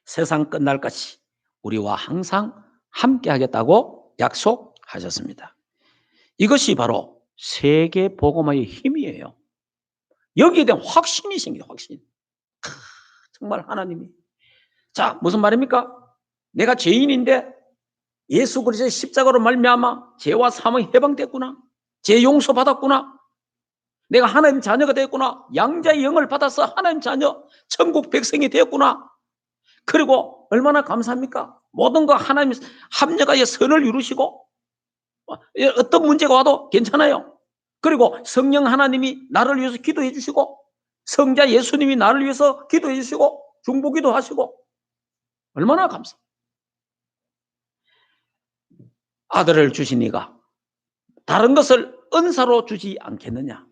세상 끝날까지 우리와 항상 함께 하겠다고 약속하셨습니다. 이것이 바로 세계 복음의 힘이에요. 여기에 대한 확신이 생겨요. 확신. 정말 하나님이. 자, 무슨 말입니까? 내가 죄인인데 예수 그리스도의 십자가로 말미암아 죄와 사망이 해방됐구나. 죄 용서받았구나. 내가 하나님 자녀가 됐구나. 양자의 영을 받아서 하나님 자녀, 천국 백성이 되었구나. 그리고 얼마나 감사합니까? 모든 거 하나님 합력하여 선을 이루시고 어떤 문제가 와도 괜찮아요. 그리고 성령 하나님이 나를 위해서 기도해 주시고 성자 예수님이 나를 위해서 기도해 주시고 중보기도 하시고 얼마나 감사. 아들을 주시니가 다른 것을 은사로 주지 않겠느냐.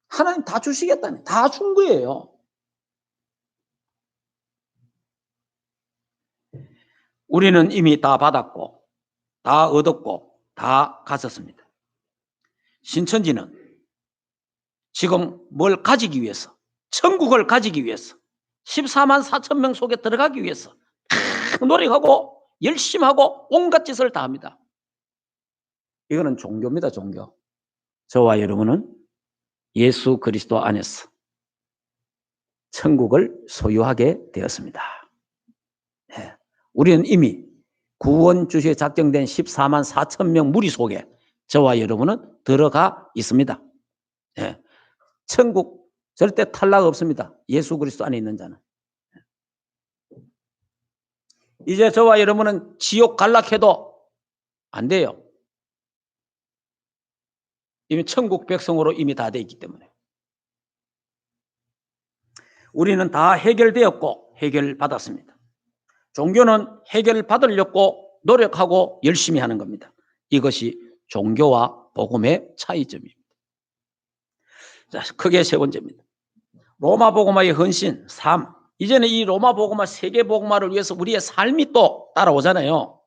하나님 다 주시겠다니. 다 준 거예요. 우리는 이미 다 받았고 다 얻었고 다 가졌습니다. 신천지는 지금 뭘 가지기 위해서, 천국을 가지기 위해서 14만 4천 명 속에 들어가기 위해서 노력하고 열심히 하고 온갖 짓을 다 합니다. 이거는 종교입니다, 종교. 저와 여러분은 예수 그리스도 안에서 천국을 소유하게 되었습니다. 네. 우리는 이미 구원 주시에 작정된 14만 4천 명 무리 속에 저와 여러분은 들어가 있습니다. 네. 천국 절대 탈락 없습니다. 예수 그리스도 안에 있는 자는. 이제 저와 여러분은 지옥 갈락해도 안 돼요. 이미 천국 백성으로 이미 다 돼 있기 때문에. 우리는 다 해결되었고 해결받았습니다. 종교는 해결받으려고 노력하고 열심히 하는 겁니다. 이것이 종교와 복음의 차이점입니다. 자, 크게 세 번째입니다. 로마 복음화의 헌신 3. 이제는 이 로마 복음화 세계 복음화를 위해서 우리의 삶이 또 따라오잖아요.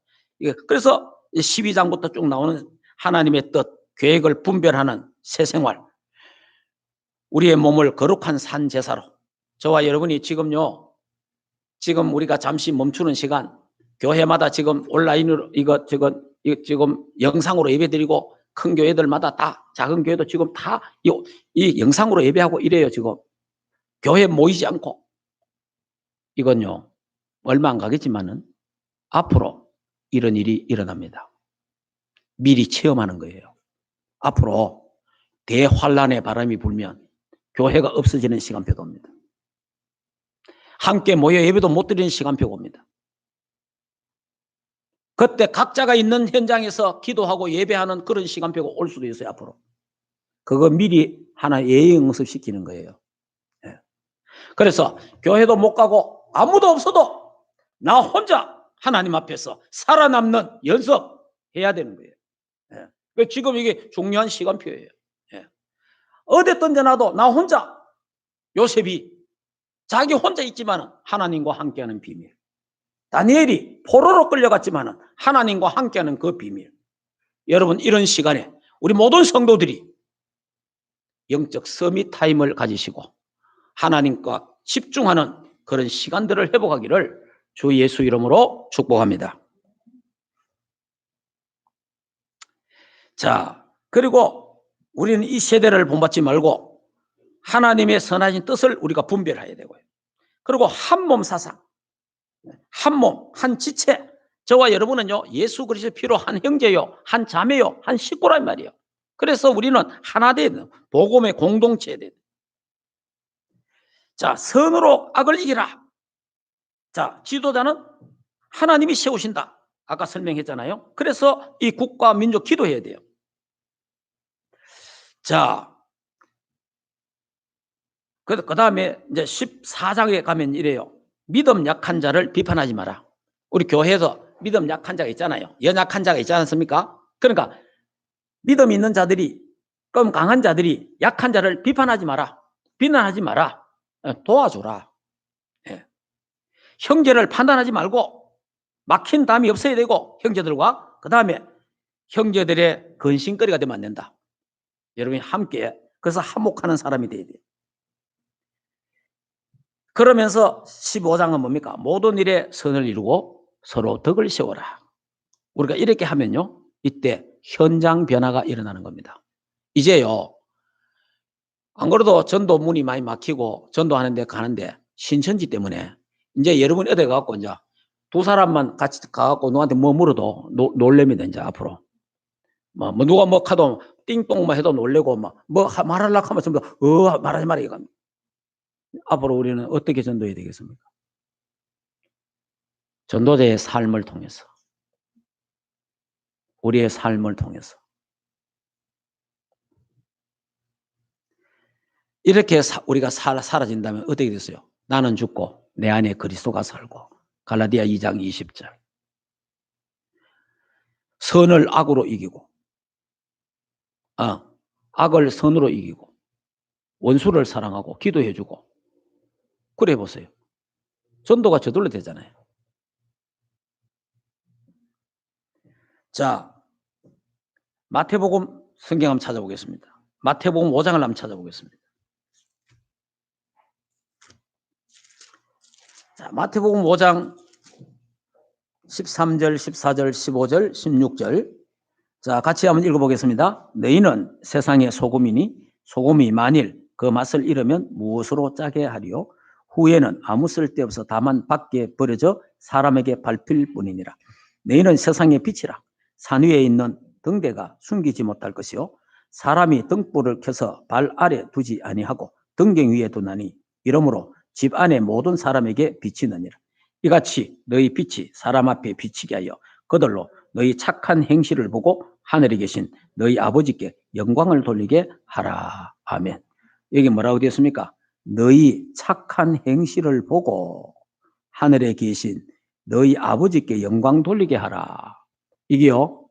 그래서 12장부터 쭉 나오는 하나님의 뜻, 계획을 분별하는 새 생활. 우리의 몸을 거룩한 산 제사로. 저와 여러분이 지금요, 지금 우리가 잠시 멈추는 시간, 교회마다 지금 온라인으로 지금 영상으로 예배드리고 큰 교회들마다 다 작은 교회도 지금 다 이 영상으로 예배하고 이래요. 지금 교회 모이지 않고. 이건요 얼마 안 가겠지만은 앞으로 이런 일이 일어납니다. 미리 체험하는 거예요. 앞으로 대환란의 바람이 불면 교회가 없어지는 시간표도 옵니다. 함께 모여 예배도 못 드리는 시간표가 옵니다. 그때 각자가 있는 현장에서 기도하고 예배하는 그런 시간표가 올 수도 있어요. 앞으로. 그거 미리 하나 예행응습시키는 거예요. 네. 그래서 교회도 못 가고 아무도 없어도 나 혼자 하나님 앞에서 살아남는 연습해야 되는 거예요. 네. 지금 이게 중요한 시간표예요. 네. 어디 던져놔도 나 혼자, 요셉이 자기 혼자 있지만 하나님과 함께하는 비밀. 다니엘이 포로로 끌려갔지만 하나님과 함께하는 그 비밀. 여러분, 이런 시간에 우리 모든 성도들이 영적 서밋 타임을 가지시고 하나님과 집중하는 그런 시간들을 회복하기를 주 예수 이름으로 축복합니다. 자, 그리고 우리는 이 세대를 본받지 말고 하나님의 선하신 뜻을 우리가 분별해야 되고요. 그리고 한 몸 사상, 한 몸, 한 지체. 저와 여러분은요, 예수 그리스도의 피로 한 형제요, 한 자매요, 한 식구란 말이에요. 그래서 우리는 하나 되는 복음의 공동체에 되는. 자, 선으로 악을 이기라. 자, 지도자는 하나님이 세우신다. 아까 설명했잖아요. 그래서 이 국가 민족 기도해야 돼요. 자, 그 다음에 이제 14장에 가면 이래요. 믿음 약한 자를 비판하지 마라. 우리 교회에서 믿음 약한 자가 있잖아요. 연약한 자가 있지 않습니까? 그러니까 믿음 있는 자들이, 그럼 강한 자들이 약한 자를 비판하지 마라. 비난하지 마라. 도와줘라. 예. 형제를 판단하지 말고 막힌 담이 없어야 되고 형제들과 그 다음에 형제들의 근심거리가 되면 안 된다. 여러분이 함께 그래서 화목하는 사람이 돼야 돼요. 그러면서 15장은 뭡니까? 모든 일에 선을 이루고 서로 덕을 세워라. 우리가 이렇게 하면요, 이때 현장 변화가 일어나는 겁니다. 이제요, 안 그래도 전도 문이 많이 막히고 전도하는데 가는데 신천지 때문에 이제 여러분이 어디 가갖고 이제 두 사람만 같이 가갖고 너한테 뭐 물어도 놀랍니다. 이제 앞으로 뭐 누가 뭐 하도 띵똥만 해도 놀래고 뭐 말하려고 하면 전부 말하지 마라 이거. 앞으로 우리는 어떻게 전도해야 되겠습니까? 전도자의 삶을 통해서, 우리의 삶을 통해서 이렇게 우리가 사라진다면 어떻게 됐어요? 나는 죽고 내 안에 그리스도가 살고. 갈라디아 2장 20절. 선을 악으로 이기고, 악을 선으로 이기고, 원수를 사랑하고 기도해주고. 그래 보세요. 전도가 저절로 되잖아요. 자, 마태복음 성경 한번 찾아보겠습니다. 마태복음 5장을 한번 찾아보겠습니다. 자, 마태복음 5장 13절, 14절, 15절, 16절. 자, 같이 한번 읽어보겠습니다. 너희는 세상의 소금이니 소금이 만일 그 맛을 잃으면 무엇으로 짜게 하리요? 후에는 아무 쓸데없어 다만 밖에 버려져 사람에게 밟힐 뿐이니라. 너희는 세상의 빛이라. 산 위에 있는 등대가 숨기지 못할 것이요 사람이 등불을 켜서 발 아래 두지 아니하고 등경 위에 두나니 이러므로 집 안에 모든 사람에게 비치느니라. 이같이 너희 빛이 사람 앞에 비치게 하여 그들로 너희 착한 행실을 보고 하늘에 계신 너희 아버지께 영광을 돌리게 하라. 아멘. 여기 뭐라고 되어 있습니까? 너희 착한 행실을 보고 하늘에 계신 너희 아버지께 영광 돌리게 하라. 이게요,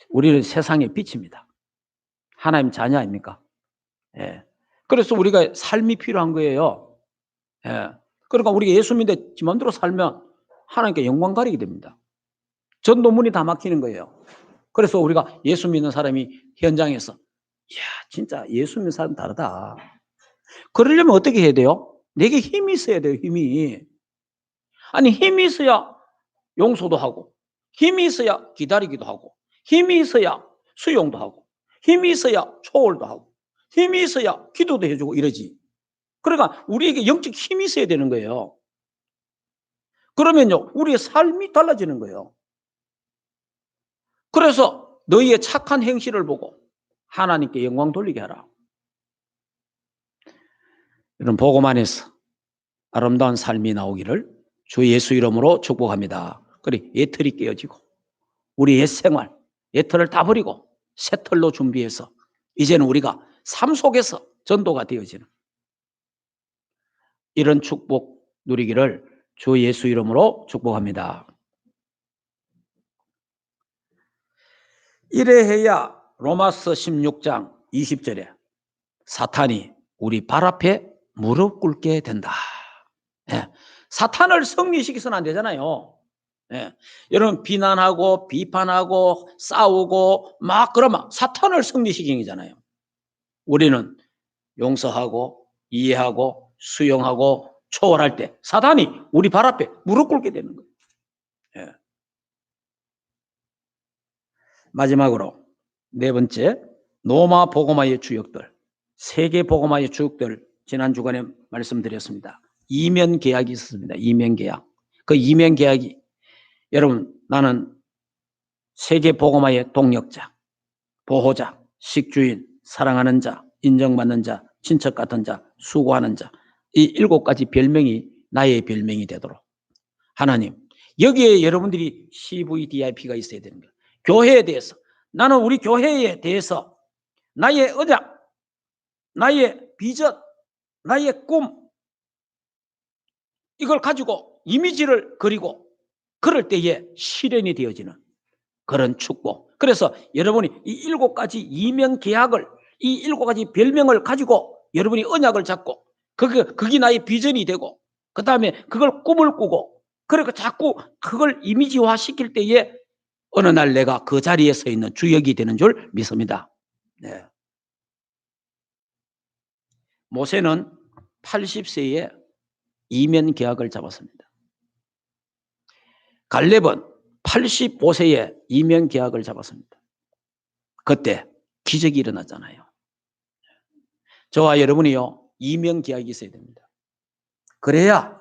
우리는 세상의 빛입니다. 하나님 자녀 아닙니까? 예. 그래서 우리가 삶이 필요한 거예요. 예. 그러니까 우리가 예수 믿는데 지맘대로 살면 하나님께 영광 가리게 됩니다. 전도문이 다 막히는 거예요. 그래서 우리가 예수 믿는 사람이 현장에서 이야 진짜 예수 믿는 사람 다르다. 그러려면 어떻게 해야 돼요? 내게 힘이 있어야 돼요. 힘이. 아니 힘이 있어야 용서도 하고 힘이 있어야 기다리기도 하고 힘이 있어야 수용도 하고 힘이 있어야 초월도 하고 힘이 있어야 기도도 해주고 이러지. 그러니까 우리에게 영적 힘이 있어야 되는 거예요. 그러면요 우리의 삶이 달라지는 거예요. 그래서 너희의 착한 행실을 보고 하나님께 영광 돌리게 하라. 이런 복음 안에서 아름다운 삶이 나오기를 주 예수 이름으로 축복합니다. 그래 옛틀이 깨어지고 우리 옛 생활, 옛 틀을 다 버리고 새 틀로 준비해서 이제는 우리가 삶 속에서 전도가 되어지는 이런 축복 누리기를 주 예수 이름으로 축복합니다. 이래해야 로마서 16장 20절에 사탄이 우리 발 앞에 무릎 꿇게 된다. 예. 사탄을 승리시켜서는 안 되잖아요. 예. 여러분 비난하고 비판하고 싸우고 막 그러면 사탄을 승리시키는 거잖아요. 우리는 용서하고 이해하고 수용하고 초월할 때 사탄이 우리 발 앞에 무릎 꿇게 되는 거예요. 예. 마지막으로 네 번째 로마 복음화의 주역들, 세계 복음화의 주역들 지난 주간에 말씀드렸습니다. 이면 계약이 있었습니다. 이면 계약. 그 이면 계약이 여러분 나는 세계 복음화의 동력자, 보호자, 식주인, 사랑하는 자, 인정받는 자, 친척 같은 자, 수고하는 자, 이 7가지 별명이 나의 별명이 되도록 하나님 여기에 여러분들이 CVDIP가 있어야 되는 거예요. 교회에 대해서 나는 우리 교회에 대해서 나의 언약, 나의 비전, 나의 꿈 이걸 가지고 이미지를 그리고 그럴 때에 실현이 되어지는 그런 축복. 그래서 여러분이 이 7가지 이명 계약을 이 7가지 별명을 가지고 여러분이 언약을 잡고 그게 나의 비전이 되고 그 다음에 그걸 꿈을 꾸고 그러니까 자꾸 그걸 이미지화 시킬 때에 어느 날 내가 그 자리에 서 있는 주역이 되는 줄 믿습니다. 네. 모세는 80세에 이면 계약을 잡았습니다. 갈렙은 85세에 이면 계약을 잡았습니다. 그때 기적이 일어났잖아요. 저와 여러분이요 이면 계약이 있어야 됩니다. 그래야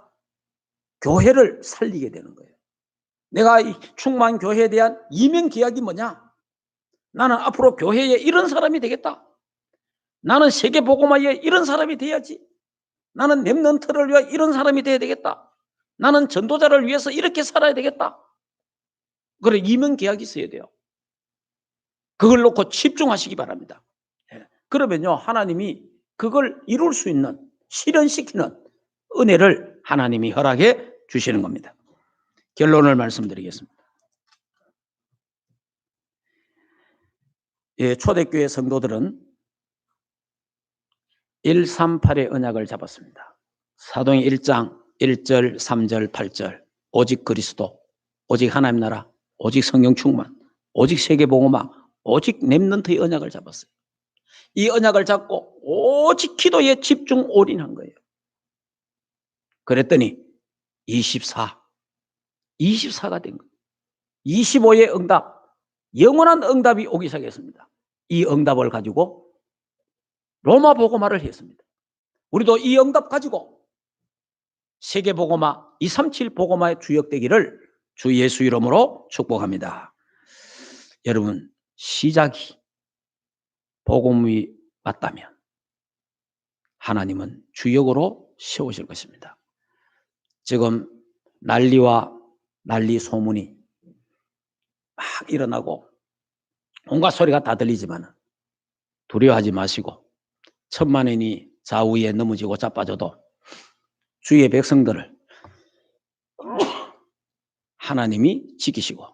교회를 살리게 되는 거예요. 내가 이 충만 교회에 대한 이면 계약이 뭐냐? 나는 앞으로 교회에 이런 사람이 되겠다. 나는 세계 복음화에 이런 사람이 돼야지. 나는 렘넌트를 위해 이런 사람이 돼야 되겠다. 나는 전도자를 위해서 이렇게 살아야 되겠다. 그래 이면 계약이 있어야 돼요. 그걸 놓고 집중하시기 바랍니다. 그러면요 하나님이 그걸 이룰 수 있는 실현시키는 은혜를 하나님이 허락해 주시는 겁니다. 결론을 말씀드리겠습니다. 예, 초대교회 성도들은 138의 언약을 잡았습니다. 사도행 1장 1절 3절 8절 오직 그리스도 오직 하나님 나라 오직 성령 충만 오직 세계복음화 오직 렘넌트의 언약을 잡았어요. 이 언약을 잡고 오직 기도에 집중 올인한 거예요. 그랬더니 24가 된 거예요. 25의 응답, 영원한 응답이 오기 시작했습니다. 이 응답을 가지고 로마 복음화를 했습니다. 우리도 이 응답 가지고 세계 복음화, 237 복음화의 주역되기를 주 예수 이름으로 축복합니다. 여러분, 시작이 복음이 맞다면 하나님은 주역으로 세우실 것입니다. 지금 난리 소문이 막 일어나고 온갖 소리가 다 들리지만 두려워하지 마시고, 천만인이 좌우에 넘어지고 자빠져도 주의 백성들을 하나님이 지키시고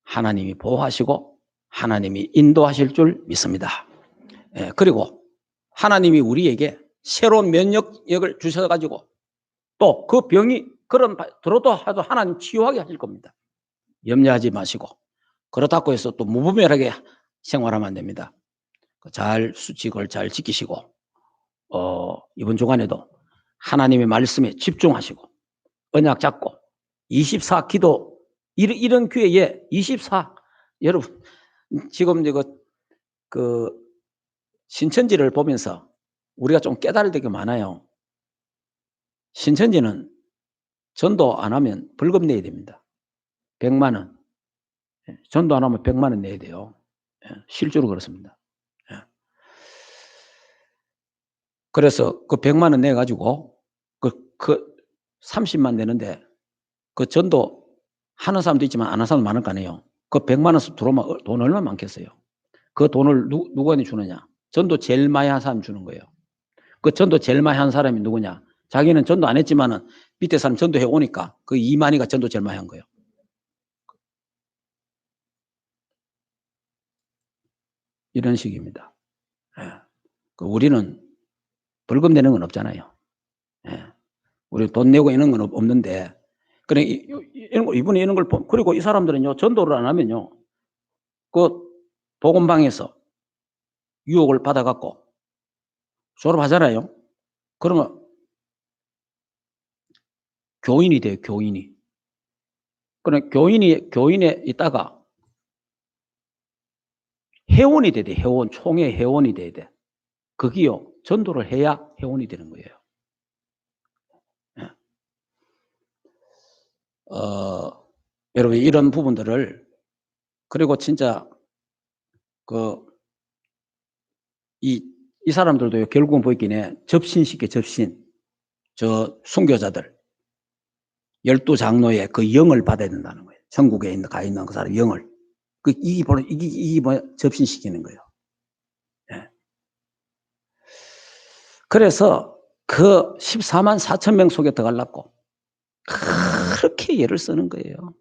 하나님이 보호하시고 하나님이 인도하실 줄 믿습니다. 그리고 하나님이 우리에게 새로운 면역력을 주셔가지고 또 그 병이 들어도 하나님 치유하게 하실 겁니다. 염려하지 마시고, 그렇다고 해서 또 무분별하게 생활하면 안 됩니다. 수칙을 잘 지키시고, 이번 주간에도 하나님의 말씀에 집중하시고 언약 잡고 24 기도, 이런 기회에 24, 여러분 지금 그 신천지를 보면서 우리가 좀 깨달을 게 많아요. 신천지는 전도 안 하면 벌금 내야 됩니다. 100만 원. 전도 안 하면 100만 원 내야 돼요. 실제로 그렇습니다. 그래서 그 100만 원 내가지고 그 30만 내는데, 그 전도 하는 사람도 있지만 안 하는 사람도 많을 거 아니에요. 그 100만 원씩 들어오면 돈 얼마나 많겠어요. 그 돈을 누구한테 주느냐? 전도 제일 많이 한 사람이 주는 거예요. 그 전도 제일 많이 한 사람이 누구냐? 자기는 전도 안 했지만은 밑에 사람 전도해 오니까 그 이만희가 전도 제일 많이 한 거예요. 이런 식입니다. 우리는 벌금 내는 건 없잖아요. 우리 돈 내고 이런 건 없는데, 그래 이분이 이런 걸 그리고 이 사람들은요, 전도를 안 하면요, 그 복음방에서 유혹을 받아갖고 졸업하잖아요. 그러면 교인이 돼요, 교인이. 그래 교인에 있다가 회원이 돼야 돼. 회원, 총회 회원이 돼야 돼. 거기요, 전도를 해야 회원이 되는 거예요. 여러분, 이런 부분들을, 그리고 진짜 이 사람들도 결국은 보이기에 접신시켜, 접신. 저 순교자들 12장로의 그 영을 받아야 된다는 거예요. 전국에 가 있는 그 사람 영을. 이게 접신시키는 거예요. 그래서 그 14만 4천 명 속에 들어가려고 그렇게 예를 쓰는 거예요.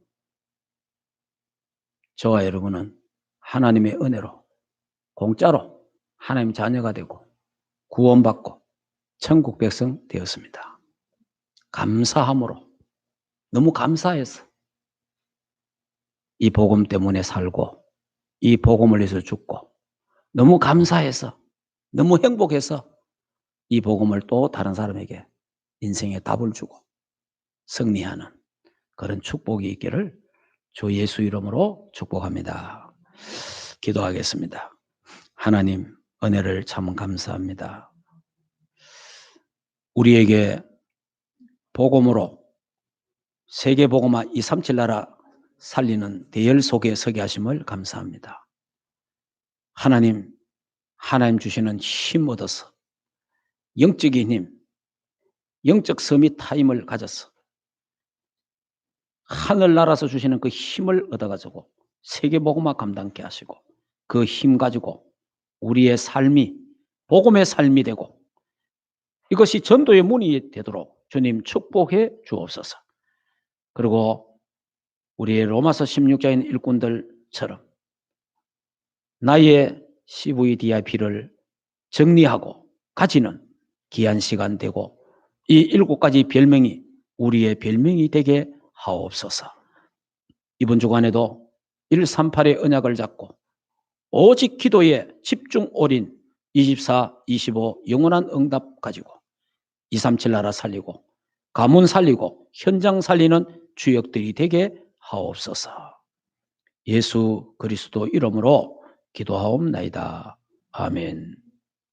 저와 여러분은 하나님의 은혜로 공짜로 하나님 자녀가 되고 구원받고 천국 백성 되었습니다. 감사함으로, 너무 감사해서 이 복음 때문에 살고 이 복음을 위해서 죽고, 너무 감사해서, 너무 행복해서 이 복음을 또 다른 사람에게 인생의 답을 주고 승리하는 그런 축복이 있기를 주 예수 이름으로 축복합니다. 기도하겠습니다. 하나님, 은혜를 참 감사합니다. 우리에게 복음으로 세계 복음화 237 나라 살리는 대열 속에 서게 하심을 감사합니다. 하나님 주시는 힘 얻어서 영적인 힘, 영적 서밋 타임을 가져서 하늘나라에서 주시는 그 힘을 얻어가지고 세계 복음화 감당케 하시고, 그 힘 가지고 우리의 삶이 복음의 삶이 되고 이것이 전도의 문이 되도록 주님 축복해 주옵소서. 그리고 우리의 로마서 16장인 일꾼들처럼 나의 CVDIP를 정리하고 가지는 귀한 시간 되고, 이 7가지 별명이 우리의 별명이 되게 하옵소서. 이번 주간에도 138의 언약을 잡고 오직 기도에 집중 올인 24, 25 영원한 응답 가지고 237 나라 살리고 가문 살리고 현장 살리는 주역들이 되게 하옵소서. 예수 그리스도 이름으로 기도하옵나이다. 아멘.